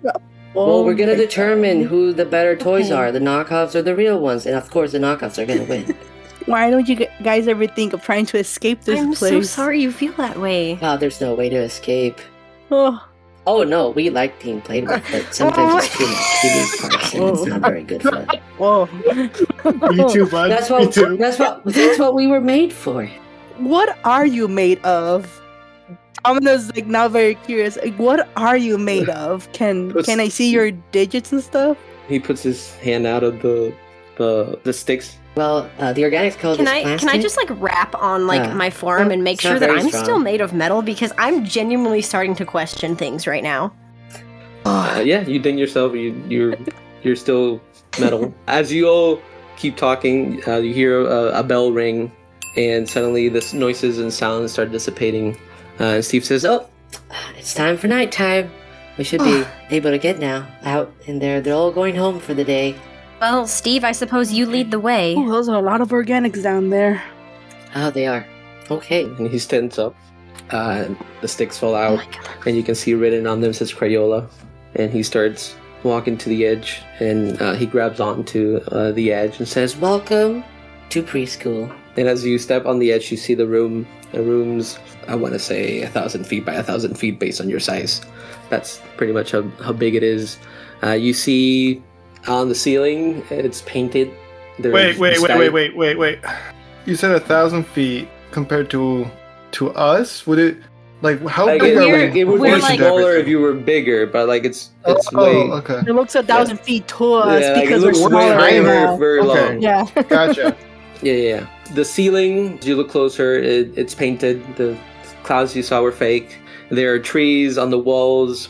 Well, Oh we're gonna my determine who the better toys Okay. are, the knockoffs or the real ones, and of course the knockoffs are gonna win. Why don't you guys ever think of trying to escape this I'm place? so sorry you feel that way. Oh, there's no way to escape. Oh, Oh no, we like being played with, but sometimes it's too much. Too many parts, and it's not very good fun. whoa. Me too, bud. That's Me what too. that's what we were made for. What are you made of? Domina's like now very curious. Like, what are you made of? Can I see your digits and stuff? He puts his hand out of the sticks. Well, the organic code Can is I plastic. just like rap on like Yeah. my forearm and make It's sure not that very I'm strong. still made of metal because I'm genuinely starting to question things right now. Yeah, you ding yourself. You're still metal. As you all keep talking, you hear a bell ring, and suddenly the noises and sounds start dissipating. And Steve says, "Oh, It's time for nighttime. We should be able to get now out, and they're all going home for the day. Well, Steve, I suppose you lead the way. Oh, those are a lot of organics down there. Oh, they are. Okay. and he stands up. The sticks fall Oh out, my god. and you can see written on them says Crayola. And he starts walking to the edge, and he grabs onto the edge and says, Welcome to preschool. and as you step on the edge, you see the room. The room's, I want to say, 1,000 feet by 1,000 feet based on your size. That's pretty much how big it is. You see on the ceiling, it's painted. There's Wait. You said 1,000 feet compared to us? Would it like how Like, big are we're- we? it would we're be like- smaller if you were bigger, but like it's Oh, way. okay. It looks 1,000 feet to us Yeah, like, it because we're looks smaller very, right very, now. very Okay. long. Yeah. Gotcha. Yeah. The ceiling, as you look closer, it's painted. The clouds you saw were fake. There are trees on the walls,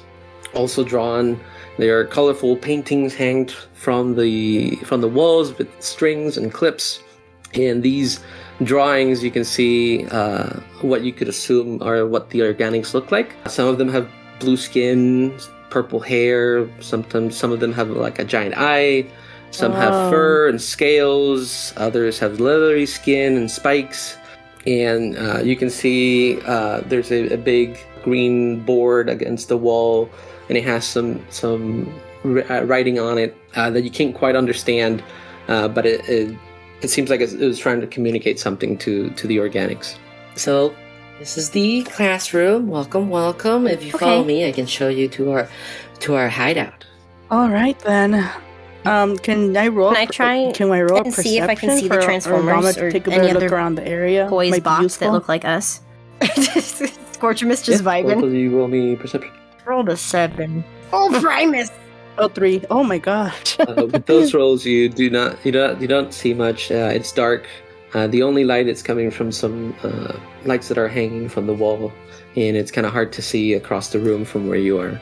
also drawn. There are colorful paintings hanged from the walls with strings and clips. And these drawings, you can see what you could assume are what the organics look like. Some of them have blue skin, purple hair. Sometimes some of them have like a giant eye. Some have Oh. fur and scales. Others have leathery skin and spikes. and you can see there's a big green board against the wall, and it has some writing on it that you can't quite understand, but it seems like it was trying to communicate something to the organics. So, this is the classroom. Welcome, welcome. If you follow me, I can show you to our hideout. All right then. Can I roll? Can I try Can I roll and see if I can see the for Transformers or take a any better look other around the area? toys Might be box useful. that look like us? Scorchimus just Both vibing. of you roll me perception. Rolled a 7. Oh, Primus! Oh, 3. Oh my gosh. With those rolls, you don't see much. It's dark. The only light is coming from some lights that are hanging from the wall, and it's kind of hard to see across the room from where you are.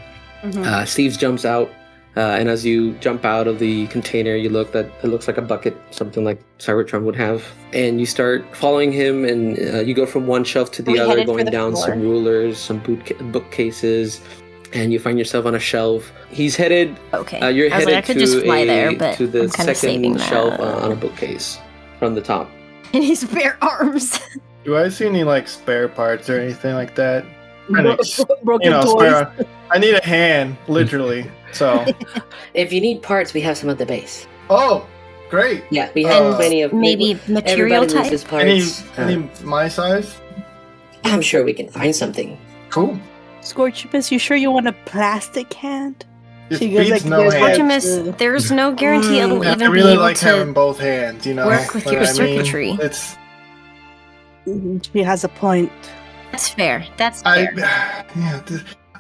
Steve jumps out, and as you jump out of the container, you look that it looks like a bucket, something like Cybertron would have, and you start following him, and you go from one shelf to the We other, headed for going the down floor. some rulers, some bookcases, and you find yourself on a shelf. He's headed. Okay. You're I was headed like, I could to just fly there, but to the I'm kind of saving second shelf that. on a bookcase from the top. In his bare arms. Do I see any like spare parts or anything like that? Broken toys. Spare. I need a hand, literally. So. If you need parts, we have some at the base. Oh, great. Yeah, we have plenty of. Maybe material everybody type? loses parts. Any my size? I'm sure we can find something. Cool. Scorchimus, you sure you want a plastic hand? It She goes beats like no this. hand. Scorchimus, there's no guarantee it'll I even really be able like having to both hands, you know. work with what your I mean? circuitry. It's She has a point. That's fair. That's I fair. yeah.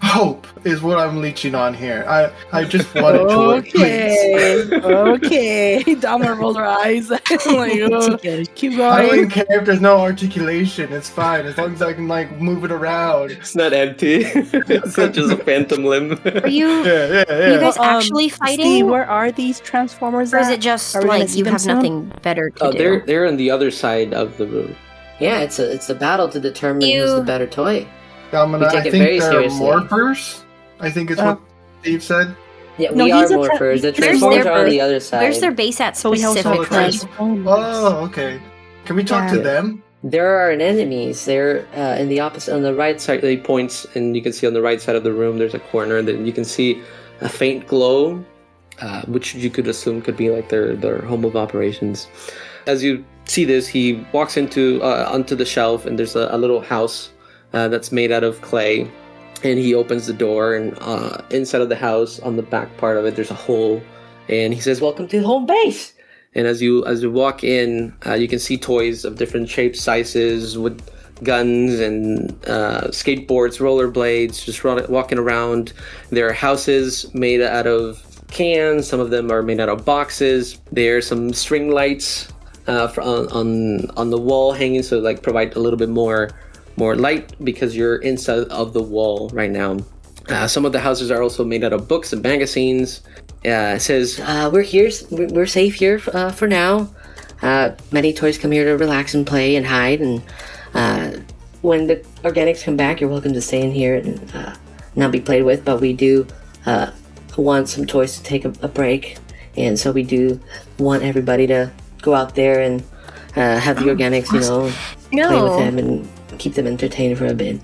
Hope is what I'm leeching on here. I just want it to work, please. Okay. Dama rolled her eyes. I'm like, oh, keep I don't going. even care if there's no articulation. It's fine as long as I can like move it around. It's not empty. It's not just a phantom limb. Are you Yeah. are you guys actually fighting? Steve, where are these Transformers or is at? it just Are we gonna like see you them have soon? nothing better to Oh, do? they're on the other side of the room. Yeah, it's a battle to determine who's the better toy. Domina, We take I it think very they're seriously. morphers. I think is what Steve said. Yeah, No, we are he's a morphers. The Where's Transformers their are on base? the other side. Where's their base at So we also have specifically? Transformers. Oh, okay. Can we talk to Yeah. them? There are enemies. They're in the opposite, on the right side. He points, and you can see on the right side of the room there's a corner that you can see a faint glow, which you could assume could be like their home of operations. As you see this, he walks onto the shelf, and there's a little house that's made out of clay. And he opens the door, and inside of the house, on the back part of it, there's a hole. And he says, Welcome to home base. and as you walk in, you can see toys of different shapes, sizes, with guns and skateboards, rollerblades, just walking around. There are houses made out of cans. Some of them are made out of boxes. There are some string lights on the wall hanging, so like provide a little bit more light because you're inside of the wall right now. Some of the houses are also made out of books and magazines. It says, We're here. We're safe here for now. Many toys come here to relax and play and hide. And when the organics come back, you're welcome to stay in here and not be played with. But we do want some toys to take a break, and so we do want everybody to go out there and have the organics, play with them and keep them entertained for a bit.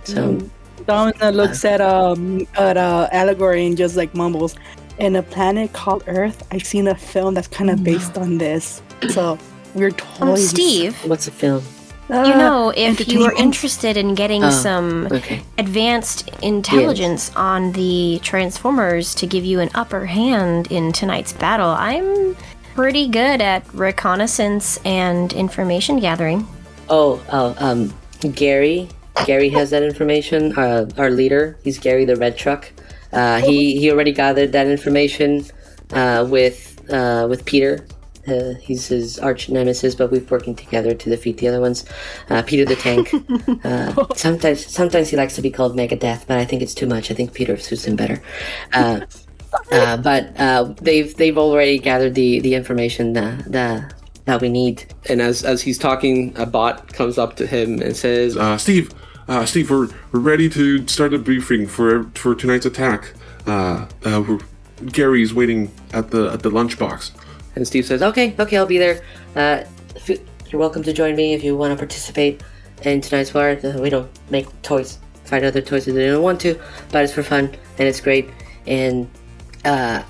So Domina looks at Allegory and just like mumbles, "In a planet called Earth, I've seen a film that's kind of based on this. So weird toys." Steve, what's a film? if you were entertainment. interested in getting some Okay. advanced intelligence on the Transformers to give you an upper hand in tonight's battle, I'm pretty good at reconnaissance and information gathering. Gary has that information. Our leader, he's Gary the Red Truck. He already gathered that information with Peter. He's his arch nemesis, but we're working together to defeat the other ones. Peter the Tank. Sometimes he likes to be called Megadeth, but I think it's too much. I think Peter suits him better. But they've already gathered the information that we need. and as he's talking, a bot comes up to him and says, Steve, we're ready to start a briefing for tonight's attack. Gary's waiting at the lunchbox. And Steve says, "Okay, I'll be there. you're welcome to join me if you want to participate in tonight's bar. We don't make toys, find other toys if they don't want to, but it's for fun and it's great. And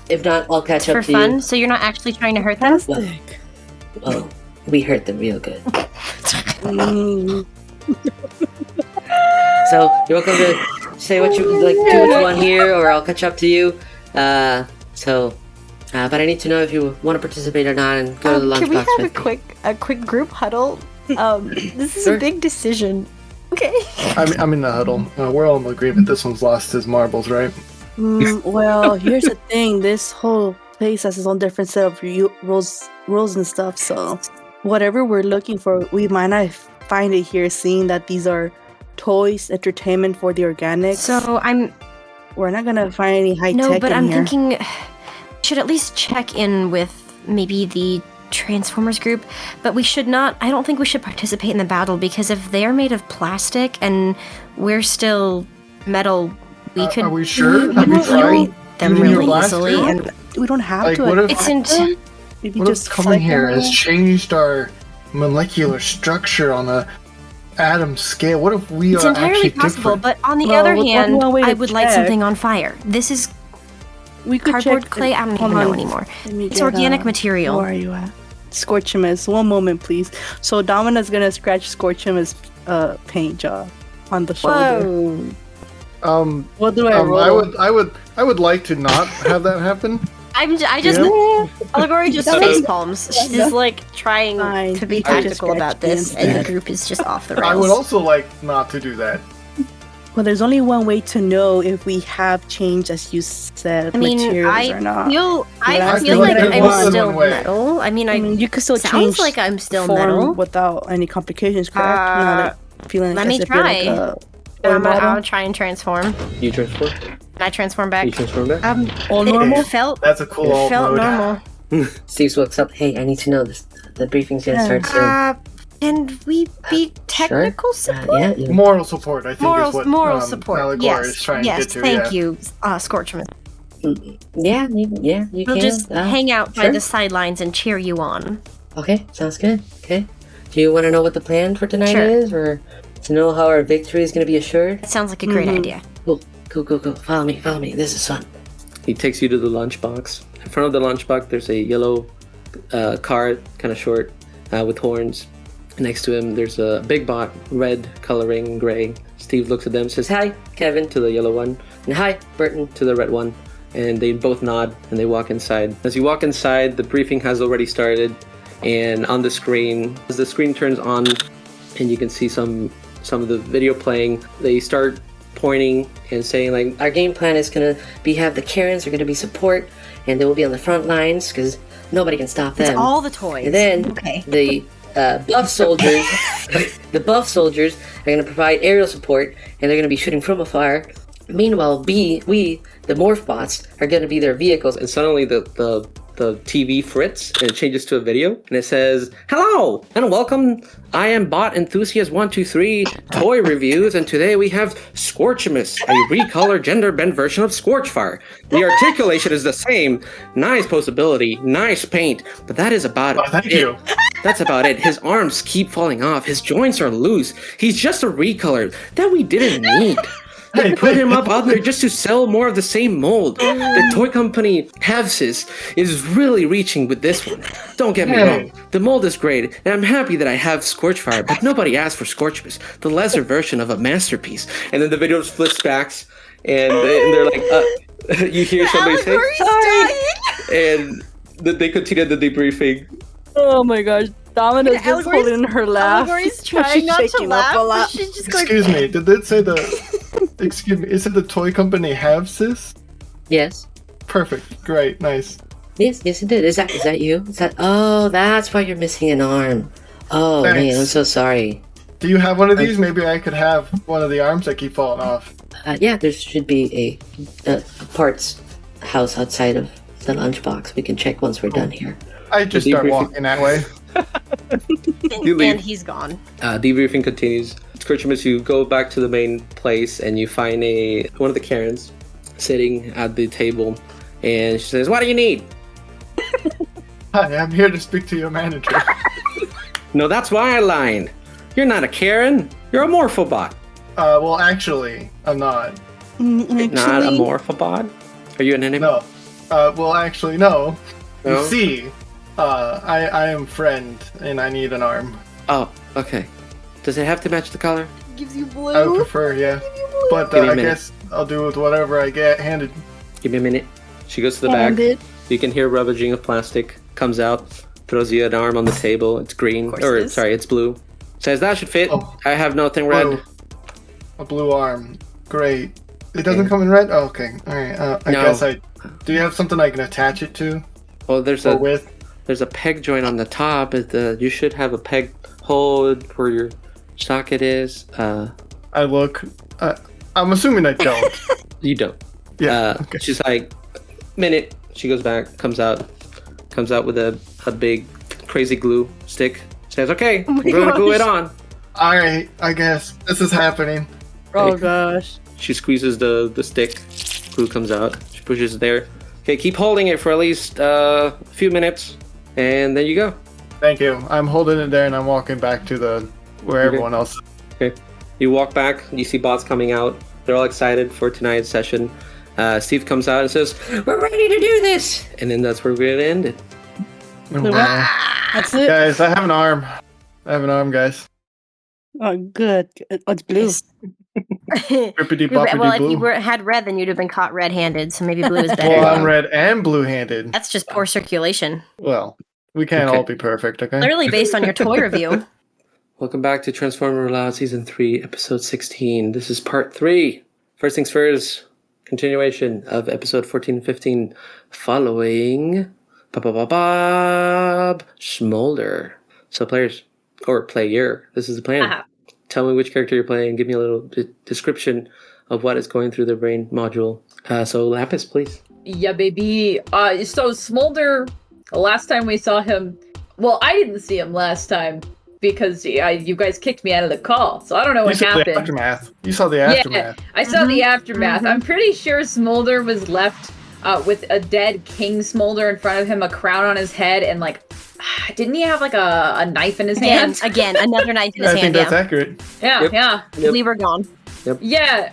if not, I'll catch up For to fun? you. So you're not actually trying to hurt them? Oh, we hurt them real good. So you're welcome to say what you like, do what you want here, or I'll catch up to you. But I need to know if you want to participate or not, and go to the lunchbox. Can we have with me. a quick group huddle? This is Sure. a big decision. Okay. I'm in the huddle. We're all in agreement. This one's lost his marbles, right? Well, here's the thing. This whole place has its own different set of rules and stuff. So whatever we're looking for, we might not find it here, seeing that these are toys, entertainment for the organics. So we're not gonna find any high No, tech but in I'm here. thinking should at least check in with maybe the Transformers group, but we should not. I don't think we should participate in the battle because if they're made of plastic and we're still metal, we could. Are we sure? You Have we know, tried? them using your really blaster? easily, and we don't have Like, to. what if- it's in. Maybe What just if coming flick here them has in. changed our molecular structure on a atom scale? What if we It's are entirely actually possible, different? but on the Well, other what's hand, one way to I would light check? something on fire. This is We could cardboard check clay. I don't hold even know on. anymore. Let me It's get, organic material. Where are you at? Scorchimus. One moment, please. So Domina's gonna scratch Scorchimus' paint job on the shoulder. Whoa. What do I roll? I would like to not have that happen. I just Allegory just face palms. She's like trying Fine, to be you can tactical just about scratch me this, and the instead. group is just off the rails. I would also like not to do that. Well, there's only one way to know if we have changed, as you said, I mean, materials or not. I I feel feel like like there's I'm more than still one way. metal. I mean, I mean, you could still sounds change like I'm still form metal. without any complications, correct? Not like feeling let as me if you're like try. a I'll try and transform. You transform? Can I transform back? You transform back? all It normal. felt That's a cool alt felt mode. normal. Steve looks up. Hey, I need to know this. The briefing's gonna start soon. Can we be technical support? Yeah. Moral support, I think, is what Moral support. Allegory is Yes, trying yes. to get to. Thank yeah. you, Scorchimus. Yeah, you We'll can. just hang out by sure. the sidelines and cheer you on. Okay, sounds good. Okay. Do you want to know what the plan for tonight Sure. is, or to know how our victory is going to be assured? That sounds like a great idea. Cool. Go. Follow me. This is fun. He takes you to the lunchbox. In front of the lunchbox, there's a yellow car, kind of short, with horns. Next to him, there's a big bot, red coloring, gray. Steve looks at them, says hi, Kevin, to the yellow one, and hi, Burton, to the red one. And they both nod, and they walk inside. As you walk inside, the briefing has already started, and on the screen, as the screen turns on, and you can see some of the video playing, they start pointing and saying like, Our game plan is going to be have the Karens are going to be support, and they will be on the front lines because nobody can stop them. It's all the toys. And then okay. the buff soldiers, the buff soldiers are going to provide aerial support, and they're going to be shooting from afar. Meanwhile, we, the morph bots, are going to be their vehicles. and suddenly the TV frits and it changes to a video and it says, "Hello and welcome. I am Bot Enthusiast 123 Toy Reviews, and today we have Scorchimus, a recolored gender bent version of Scorchfire. The articulation is the same, nice posability, nice paint, but that is about Oh, thank it. you. That's about it. His arms keep falling off. His joints are loose. He's just a recolor that we didn't need." They put him up out there just to sell more of the same mold. The toy company Hexamis is really reaching with this one. Don't get me wrong, the mold is great, and I'm happy that I have Scorchfire, but nobody asked for Scorchimus, the lesser version of a masterpiece. And then the video flips back, and they're like, you hear somebody say, and they continue the debriefing. Oh my gosh, Domina's just Allegory's- holding her laugh. Allegory's She's trying not to shaking up laugh, a but lot. she's just going. Excuse me, did it say the... Excuse me, is it the toy company Hexamis? Yes. Perfect, great, nice. Yes, it did. Is that you? Is that? Oh, that's why you're missing an arm. Oh man, Thanks. I'm so sorry. Do you have one of these? Maybe I could have one of the arms that keep falling off. Yeah, there should be a parts house outside of the lunchbox. We can check once we're done here. I just The start debriefing- walking that way. You leave. And he's gone. Debriefing continues. Scorchimus, you go back to the main place and you find one of the Karens sitting at the table, and she says, "What do you need?" Hi, I'm here to speak to your manager. No, that's my line. You're not a Karen. You're a Morphobot. Well, actually, I'm not. Not a Actually, Morphobot? Are you an enemy? No. Well, actually, no. No? You see, I am friend, and I need an arm. Oh, okay. Does it have to match the color? gives you blue. I would prefer, yeah. But Give me a I minute. guess I'll do with whatever I get handed. Give me a minute. She goes to the back. Handed. You can hear rummaging of plastic. Comes out, throws you an arm on the table. It's green. course Or, it is. sorry, it's blue. Says that should fit. Oh. I have nothing red. Blue. A blue arm. Great. It doesn't come in red? Oh, okay. Alright. I No. guess I... Do you have something I can attach it to? Well, there's Or a with? there's a peg joint on the top. You should have a peg hole where your socket is. I look... I'm assuming I don't. You don't. Yeah. Okay. She's like, minute. She goes back, comes out with a big crazy glue stick. Says, okay, Oh my I'm gonna glue it gosh. on. Alright. I guess. This is happening. Oh gosh. She squeezes the stick. Glue comes out. She pushes it there. Okay, keep holding it for at least a few minutes, and there you go. Thank you. I'm holding it there and I'm walking back to where Okay. everyone else is. Okay. You walk back. You see bots coming out. They're all excited for tonight's session. Steve comes out and says, "We're ready to do this," and then that's where we're gonna end it. Oh, wow. That's it. Guys, I have an arm. guys. Oh, good. Oh, it's blue. Rippity well, boppity if you blue. had red, then you'd have been caught red-handed. So maybe blue is better. Well, I'm red and blue-handed. That's just poor circulation. Well, we can't Okay. all be perfect, okay? Clearly based on your toy review. Welcome back to Transformer Loud Season 3, Episode 16. This is Part 3. First things first, continuation of Episode 14 and 15 following Bob Smolder. So players, or player, this is the plan. Uh-huh. Tell me which character you're playing. Give me a little description of what is going through the brain module. So Lapis, please. Yeah, baby. So Smolder, last time we saw him, well, I didn't see him last time because you guys kicked me out of the call, so I don't know You what saw the happened. aftermath. You saw the aftermath. I saw the aftermath. I'm pretty sure Smolder was left with a dead King Smolder in front of him, a crown on his head, and didn't he have a knife in his hand? Again, another knife in his I think hand. that's Yeah. accurate. Yeah, Yep. yeah. Yep. We were gone. Yeah,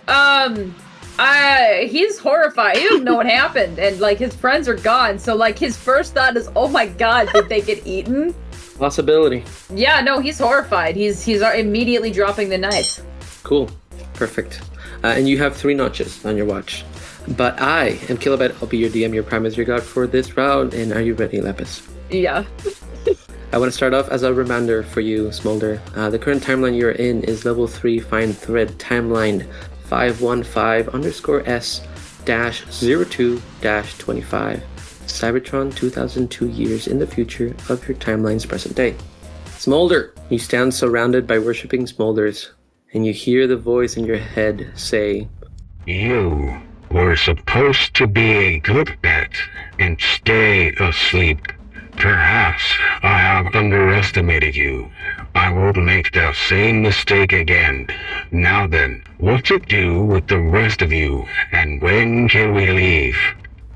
he's horrified. He doesn't know what happened, and his friends are gone. So his first thought is, "Oh my God, did they get eaten?" Possibility. Yeah, no, he's horrified. He's immediately dropping the knife. Cool. Perfect. And you have 3 notches on your watch. But I am Kilobyte. I'll be your DM, your Prime as your god for this round. And are you ready, Lapis? Yeah. I want to start off as a reminder for you, Smolder. The current timeline you're in is level 3 Fine Thread timeline 515_S-02-25. Cybertron 2002 years in the future of your timeline's present day. Smolder, you stand surrounded by worshipping Smolders, and you hear the voice in your head say, You were supposed to be a good bet and stay asleep. Perhaps I have underestimated you. I won't make the same mistake again. Now then, what to do with the rest of you, and when can we leave?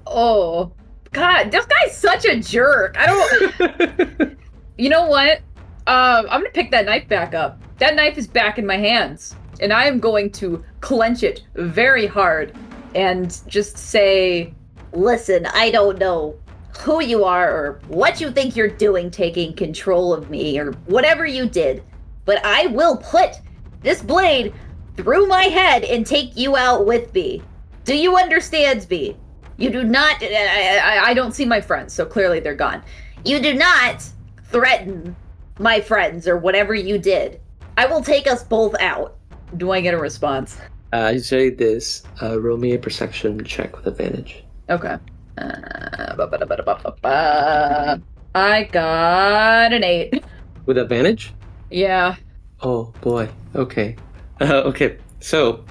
Oh, God, this guy's such a jerk. I don't. You know what? I'm gonna pick that knife back up. That knife is back in my hands, and I am going to clench it very hard and just say, Listen, I don't know who you are or what you think you're doing taking control of me or whatever you did, but I will put this blade through my head and take you out with me. Do you understand me? You do not. I don't see my friends, so clearly they're gone. You do not threaten my friends or whatever you did. I will take us both out. Do I get a response? I say this, roll me a perception check with advantage. Okay. I got an 8. With advantage? Yeah. Oh boy. Okay. Okay. So,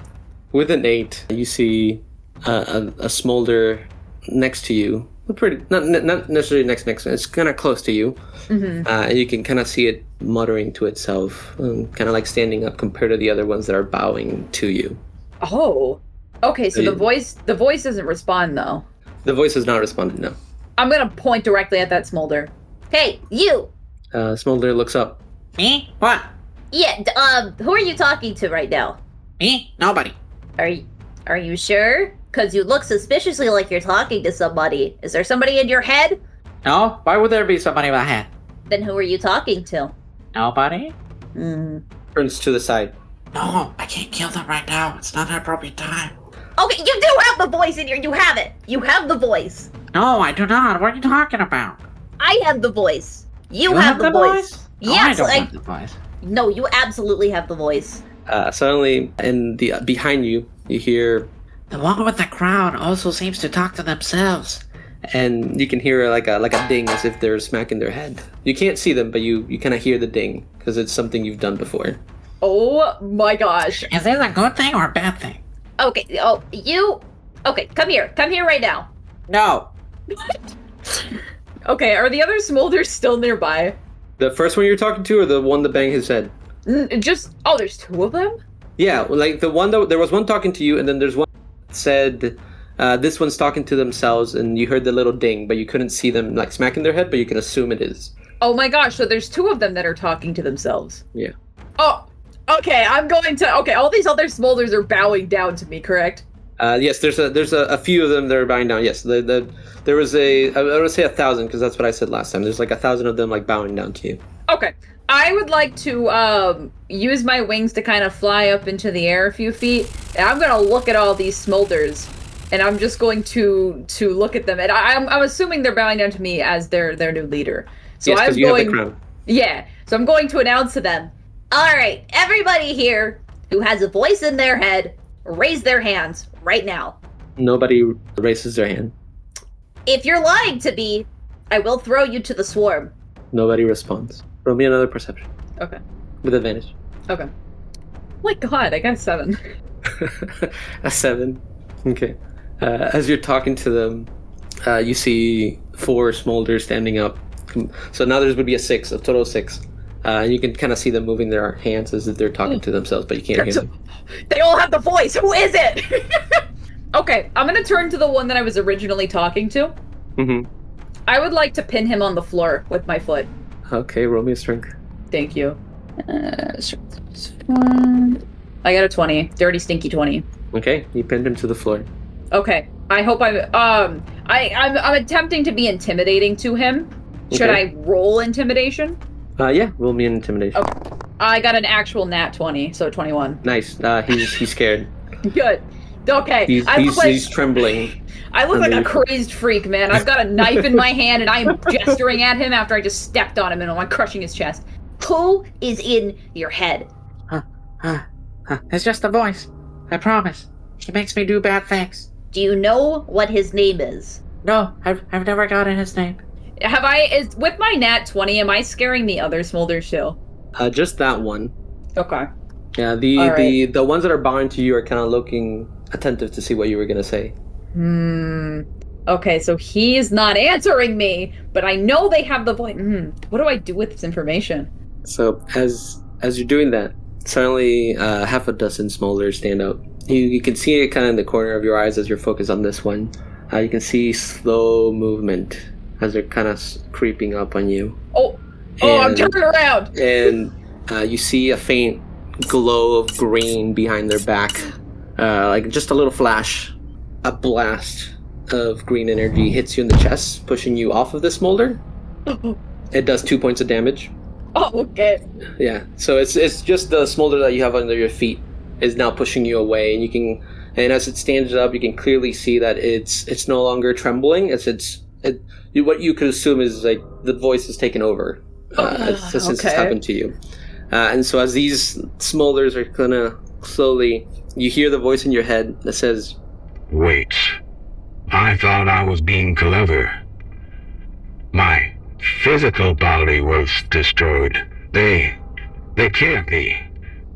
with an 8, you see a Smolder next to you. Pretty not necessarily next. It's kind of close to you, and you can kind of see it muttering to itself, kind of like standing up compared to the other ones that are bowing to you. Oh. Okay. So the voice doesn't respond though. The voice has not responded. No. I'm gonna point directly at that Smolder. Hey, you! Smolder looks up. Me? What? Yeah, who are you talking to right now? Me? Nobody. Are you sure? Because you look suspiciously like you're talking to somebody. Is there somebody in your head? No? Why would there be somebody in my head? Then who are you talking to? Nobody? Turns to the side. No, I can't kill them right now. It's not an appropriate time. Okay, you do have the voice in your. You have it. You have the voice. No, I do not. What are you talking about? I have the voice. You have the voice. No, Yes, I don't have the voice. No, you absolutely have the voice. Suddenly, in the behind you, you hear, The one with the crown also seems to talk to themselves. and you can hear like a ding as if they're smacking their head. You can't see them, but you kind of hear the ding because it's something you've done before. Oh my gosh. Is this a good thing or a bad thing? Okay. Oh, you. Okay, come here. Come here right now. No. Okay, are the other Smolders still nearby? The first one you're talking to, or the one that banged his head? Oh, there's two of them? Yeah, like the one that there was one talking to you, and then there's one that said, this one's talking to themselves, and you heard the little ding, but you couldn't see them like smacking their head, but you can assume it is. Oh my gosh, so there's two of them that are talking to themselves. Yeah. Oh, okay, okay, all these other Smolders are bowing down to me, correct? Yes, there's a few of them that are bowing down. Yes, there was I would say 1,000 because that's what I said last time. There's like 1,000 of them like bowing down to you. Okay, I would like to use my wings to kind of fly up into the air a few feet, and I'm gonna look at all these Smolders, and I'm just going to look at them, and I'm assuming they're bowing down to me as their new leader. So yes, because you have the crown. Yeah, so I'm going to announce to them. All right, everybody here who has a voice in their head, raise their hands right now. Nobody raises their hand. If you're lying to me, I will throw you to the swarm. Nobody responds. Roll me another perception. Okay. With advantage. Okay. Oh my god, I got a 7. A 7. Okay. As you're talking to them, you see 4 Smolders standing up. So now there's going to be a 6, a total of 6. You can kind of see them moving their hands as if they're talking to themselves, but you can't hear them. They all have the voice. Who is it? Okay, I'm going to turn to the one that I was originally talking to. Mm-hmm. I would like to pin him on the floor with my foot. Okay, roll me a strength. Thank you. I got a 20. Dirty, stinky 20. Okay, you pinned him to the floor. Okay, I hope I'm attempting to be intimidating to him. Should I roll intimidation? Yeah, roll me an intimidation. Okay. I got an actual nat 20, so 21. Nice. He's scared. Good. Okay. He's trembling. I look like a crazed freak, man. I've got a knife in my hand and I am gesturing at him after I just stepped on him and I'm crushing his chest. Who is in your head? It's just a voice. I promise. He makes me do bad things. Do you know what his name is? No, I've never gotten his name. With my nat 20, am I scaring the other Smolders too? Just that one. Okay. Yeah, the ones that are bowing to you are kind of looking attentive to see what you were gonna say. Okay, so he's not answering me, but I know they have the voice. What do I do with this information? So as you're doing that, suddenly half a dozen Smolders stand up. You can see it kind of in the corner of your eyes as you're focused on this one. You can see slow movement as they're kind of creeping up on you. I'm turning around! And you see a faint glow of green behind their back. Like just a little flash. A blast of green energy hits you in the chest, pushing you off of the Smolder. It does 2 points of damage. Oh, okay. Yeah, so it's just the Smolder that you have under your feet is now pushing you away, and as it stands up, you can clearly see that it's no longer trembling. What you could assume is like the voice is taken over since it's happened to you. And so as these Smolders are gonna slowly, you hear the voice in your head that says, "Wait, I thought I was being clever. My physical body was destroyed. They can't be."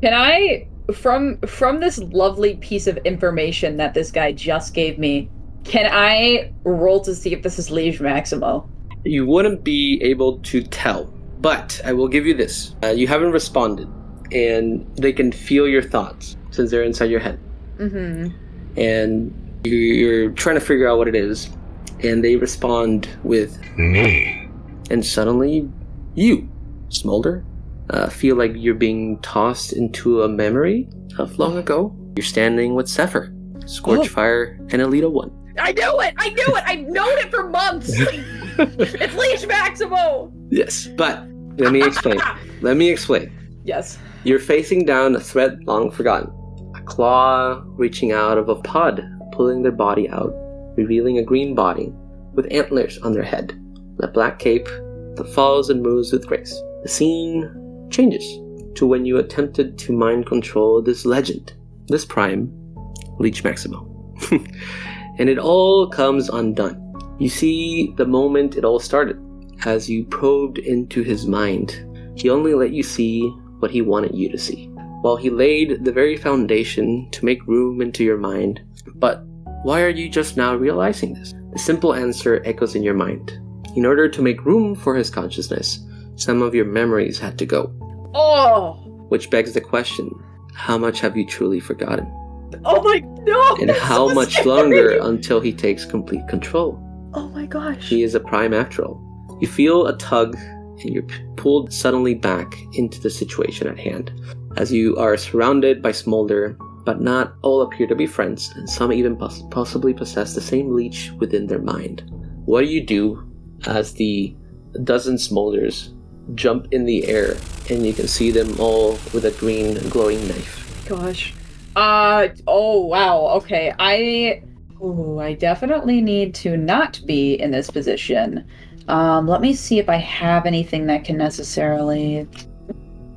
Can I, from this lovely piece of information that this guy just gave me, can I roll to see if this is Liege Maximo? You wouldn't be able to tell, but I will give you this. You haven't responded, and they can feel your thoughts since they're inside your head. Mm-hmm. And you're trying to figure out what it is, and they respond with me. And suddenly, you, Smolder, feel like you're being tossed into a memory of long ago. You're standing with Zephyr, Scorchfire, and Alita 1. I knew it! I've known it for months! It's Leash Maximo! Yes, but let me explain. Yes. You're facing down a threat long forgotten. A claw reaching out of a pod, pulling their body out, revealing a green body with antlers on their head. A black cape that follows and moves with grace. The scene changes to when you attempted to mind control this legend, this prime, Leech Maximo. And it all comes undone. You see the moment it all started. As you probed into his mind, he only let you see what he wanted you to see, while he laid the very foundation to make room into your mind. But why are you just now realizing this? The simple answer echoes in your mind. In order to make room for his consciousness, some of your memories had to go. Oh! Which begs the question, how much have you truly forgotten? Oh my no! And how much scary. longer until he takes complete control? Oh my gosh. He is a prime after all. You feel a tug and you're pulled suddenly back into the situation at hand, as you are surrounded by Smolder, but not all appear to be friends, and some even possibly possess the same leech within their mind. What do you do as the dozen Smolders jump in the air and you can see them all with a green glowing knife? Gosh. Oh wow, okay. I definitely need to not be in this position. Let me see if I have anything that can necessarily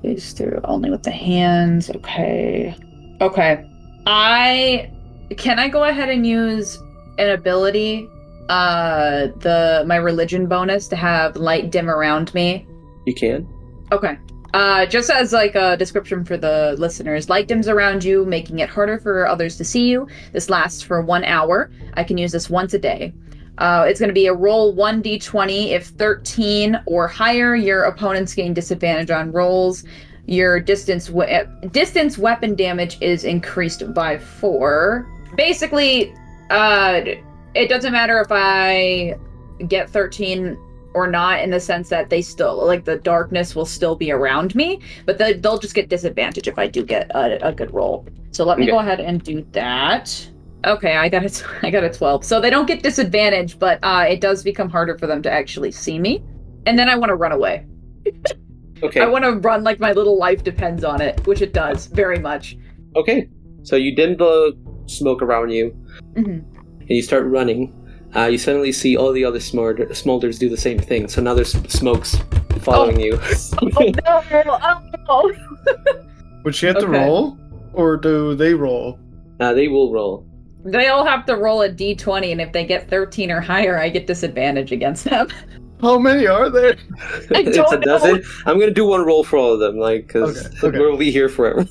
phase through only with the hands. Okay. Can I go ahead and use an ability, my religion bonus to have light dim around me? You can. Okay. Just as like a description for the listeners, light dims around you, making it harder for others to see you. This lasts for 1 hour. I can use this once a day. It's going to be a roll 1d20. If 13 or higher, your opponents gain disadvantage on rolls. Your distance weapon damage is increased by 4. Basically, it doesn't matter if I get 13 or not, in the sense that they still, like, the darkness will still be around me, but they'll just get disadvantage if I do get a good roll. So let me go ahead and do that. Okay, I got a 12. So they don't get disadvantage, but it does become harder for them to actually see me. And then I want to run away. Okay. I want to run like my little life depends on it, which it does very much. Okay. So you dim the smoke around you, and you start running. You suddenly see all the other Smolders do the same thing. So now there's smokes following you. Oh no! Would she have to roll? Or do they roll? They will roll. They all have to roll a d20, and if they get 13 or higher, I get disadvantage against them. How many are there? I It's don't a dozen. know. I'm gonna do one roll for all of them, like, because we'll be here forever.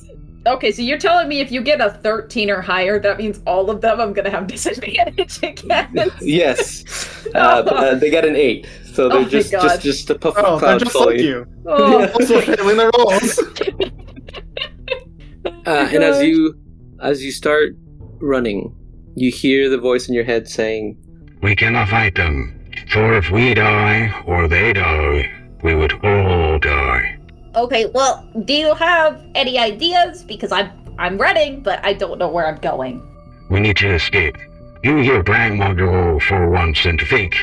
Okay, so you're telling me if you get a 13 or higher, that means all of them I'm gonna have disadvantage against? Yes. But, they got an 8, so they're just a puff of cloud just following like you. Also failing their rolls. And as you start running, you hear the voice in your head saying, We cannot fight them, for if we die or they die, we would all die. Okay, well, do you have any ideas? Because I'm running, but I don't know where I'm going. We need to escape. You hear Brang module for once and think.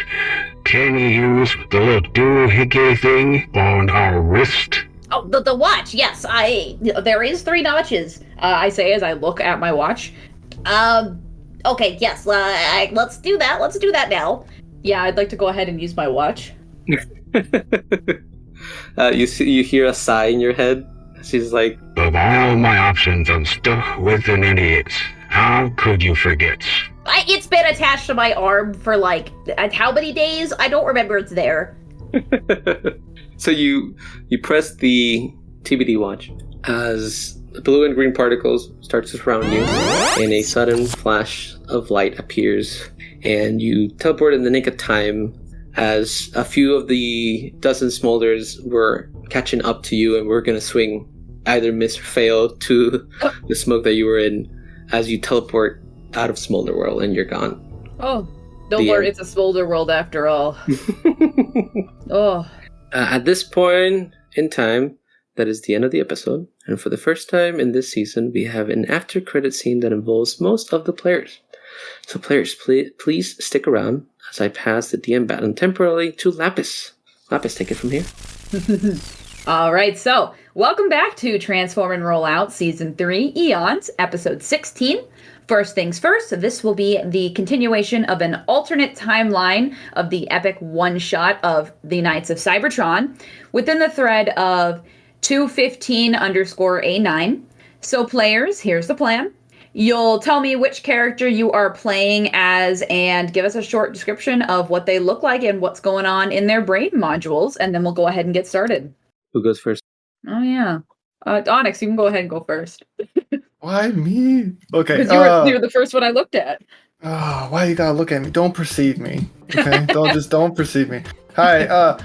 Can you use the little doohickey thing on our wrist? Oh, the watch, yes, there is 3 notches. I say as I look at my watch. Okay, yes, let's do that. Let's do that now. Yeah, I'd like to go ahead and use my watch. You hear a sigh in your head. She's like, Of all my options, I'm stuck with an idiot. How could you forget? It's been attached to my arm for like, how many days? I don't remember it's there. So you press the TBD watch as the blue and green particles start to surround you, and a sudden flash of light appears, and you teleport in the nick of time as a few of the dozen Smolders were catching up to you and were going to swing, either miss or fail, to the smoke that you were in as you teleport out of Smolder World and you're gone. Oh, don't worry, it's a Smolder world after all. Oh. At this point in time, that is the end of the episode. And for the first time in this season, we have an after-credit scene that involves most of the players. So players, please stick around as I pass the DM baton temporarily to Lapis. Lapis, take it from here. All right, so welcome back to Transform and Roll Out Season 3, Eons, Episode 16. First things first, this will be the continuation of an alternate timeline of the epic one-shot of the Knights of Cybertron within the thread of 215_A9. So players, here's the plan. You'll tell me which character you are playing as and give us a short description of what they look like and what's going on in their brain modules, and then we'll go ahead and get started. Who goes first? Oh, yeah. Onyx, you can go ahead and go first. Why me? Okay. Because you were the first one I looked at. Why you gotta look at me? Don't perceive me. Okay? don't perceive me. Hi,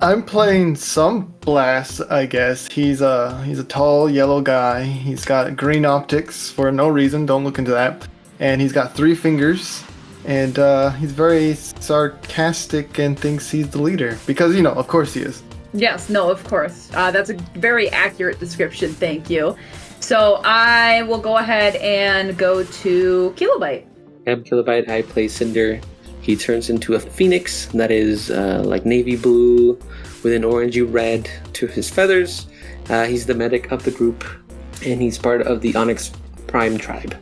I'm playing some Blast, I guess. He's a tall yellow guy. He's got green optics for no reason. Don't look into that. And he's got 3 fingers. And he's very sarcastic and thinks he's the leader. Because, of course he is. Yes, no, of course. That's a very accurate description. Thank you. So I will go ahead and go to Kilobyte. I'm Kilobyte. I play Cinder. He turns into a phoenix that is like navy blue with an orangey red to his feathers. He's the medic of the group, and he's part of the Onyx Prime tribe.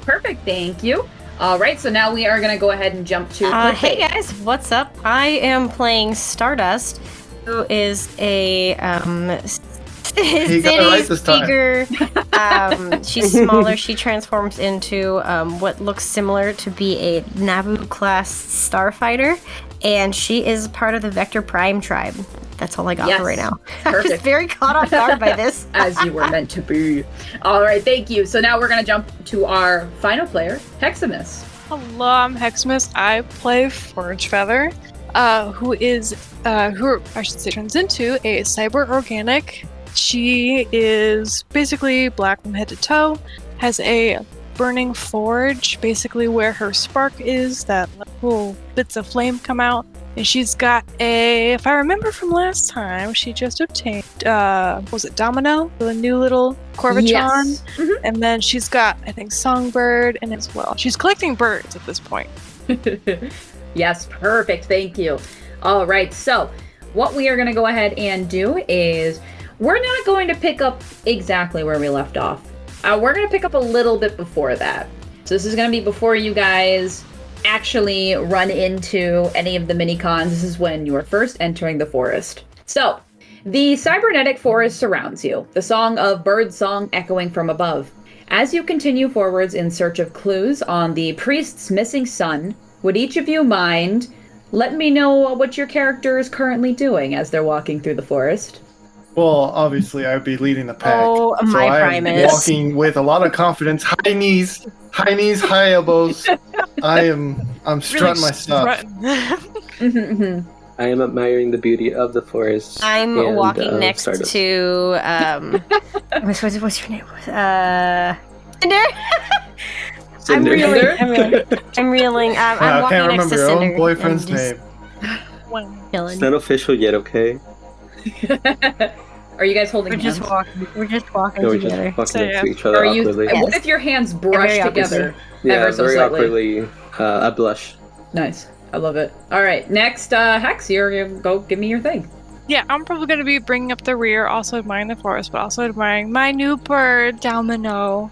Perfect, thank you. All right, so now we are going to go ahead and jump to... Hey guys, what's up? I am playing Stardust, who is a city speaker. She's smaller. She transforms into what looks similar to be a Naboo class starfighter, and she is part of the Vector Prime tribe. That's all I got for right now. I'm just very caught off guard by this. As you were meant to be. All right, thank you. So now we're going to jump to our final player, Hexamis. Hello, I'm Hexamis. I play Forge Feather, who turns into a cyber organic. She is basically black from head to toe, has a burning forge, basically where her spark is, that little bits of flame come out. And she's got if I remember from last time, she just obtained, was it Domina? The new little Corvatron. Yes. Mm-hmm. And then she's got, I think, Songbird and as well. She's collecting birds at this point. Yes, perfect. Thank you. All right, so what we are going to go ahead and do is we're not going to pick up exactly where we left off. We're going to pick up a little bit before that. So this is going to be before you guys actually run into any of the mini-cons. This is when you are first entering the forest. So, the cybernetic forest surrounds you, the song of bird song echoing from above. As you continue forwards in search of clues on the priest's missing son, would each of you mind letting me know what your character is currently doing as they're walking through the forest? Well, obviously, I would be leading the pack. Oh, so my I am Primus. walking with a lot of confidence. High knees, high elbows. I'm strutting my stuff. I am admiring the beauty of the forest. I'm walking next to what's your name? Cinder. I'm reeling. I'm I walking can't next remember to your Cinder. own boyfriend's name. It's not official yet, okay? Are you guys holding hands? We're just walking No, together. we're just walking next to each other awkwardly. What if your hands brush together? Yeah, ever so very slightly? awkwardly. I blush. Nice. I love it. All right, next, Hex, you go give me your thing. Yeah, I'm probably going to be bringing up the rear, also admiring the forest, but also admiring my new bird, Domino.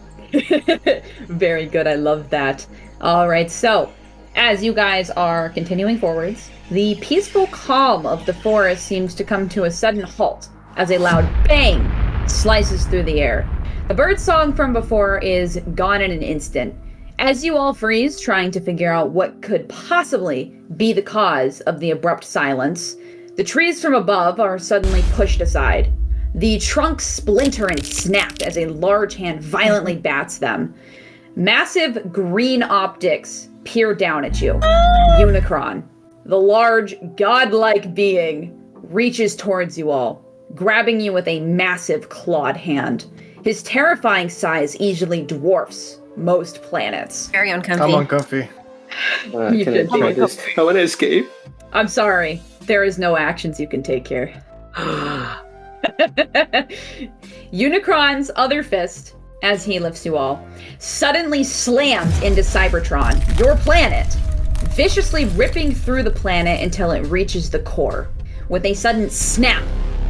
Very good. I love that. All right, so as you guys are continuing forwards, the peaceful calm of the forest seems to come to a sudden halt as a loud bang slices through the air. The bird song from before is gone in an instant. As you all freeze, trying to figure out what could possibly be the cause of the abrupt silence, the trees from above are suddenly pushed aside. The trunks splinter and snap as a large hand violently bats them. Massive green optics peer down at you. Unicron, the large, godlike being, reaches towards you all, grabbing you with a massive clawed hand. His terrifying size easily dwarfs most planets. Very uncomfy. I'm uncomfy. You Can I should try be. this? I want to escape. I'm sorry. There is no actions you can take here. Unicron's other fist, as he lifts you all, suddenly slams into Cybertron, your planet, viciously ripping through the planet until it reaches the core. With a sudden snap,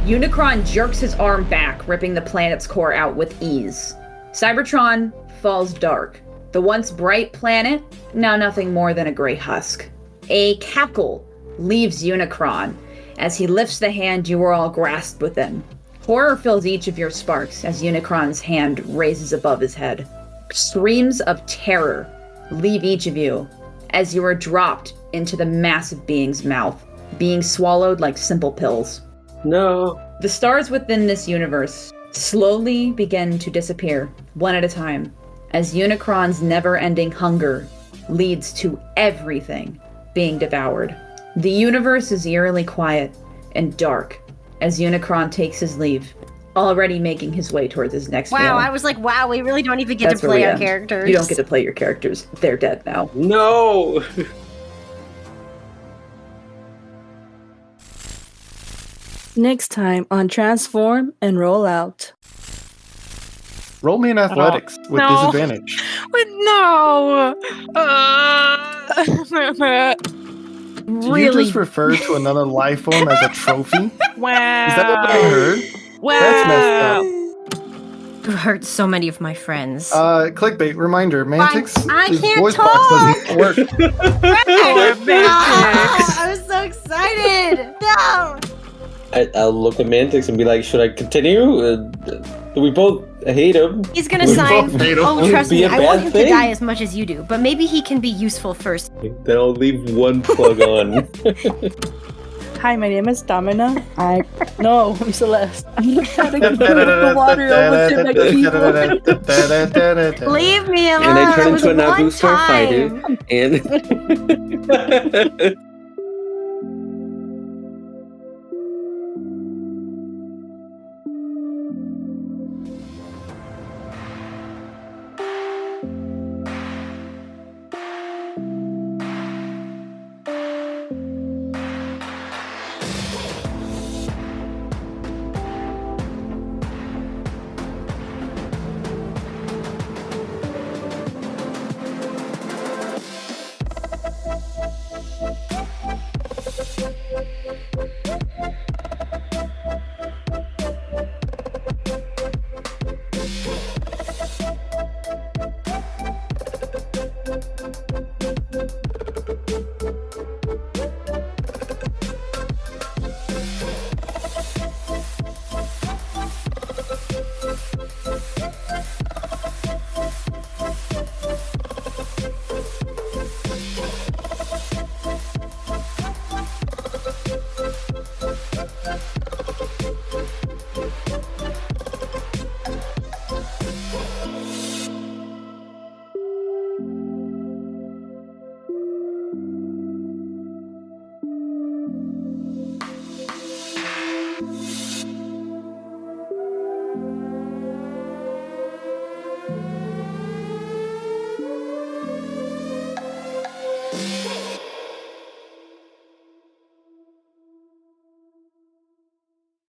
Unicron jerks his arm back, ripping the planet's core out with ease. Cybertron falls dark. The once bright planet, now nothing more than a gray husk. A cackle leaves Unicron as he lifts the hand you were all grasped within. Horror fills each of your sparks as Unicron's hand raises above his head. Screams of terror leave each of you as you are dropped into the massive being's mouth, being swallowed like simple pills. No. The stars within this universe slowly begin to disappear, one at a time, as Unicron's never-ending hunger leads to everything being devoured. The universe is eerily quiet and dark as Unicron takes his leave, already making his way towards his next meal. Wow, I was like, wow, we really don't even get to play our characters. You don't get to play your characters. They're dead now. No! Next time on Transform and Roll Out. Roll me in athletics with No. disadvantage. Wait, no. Did you Really? just refer to another life form as a trophy? Wow. Is that what I heard? Wow. That's messed You hurt so many of my friends. up. Clickbait reminder: Mantyx. I his can't voice box doesn't work. I was so excited. No. I'll look at Mantyx and be like, should I continue? We both hate him. He's gonna We sign. both hate him. Oh, Would it trust be me, a I want bad him thing? to die as much as you do, but maybe he can be useful first. Then I'll leave one plug on. Hi, my name is Domina. No, I'm Celeste. I'm trying to get the water over to my keyboard. Leave me alone. And I That turn was into a one Naboo time. Starfighter. And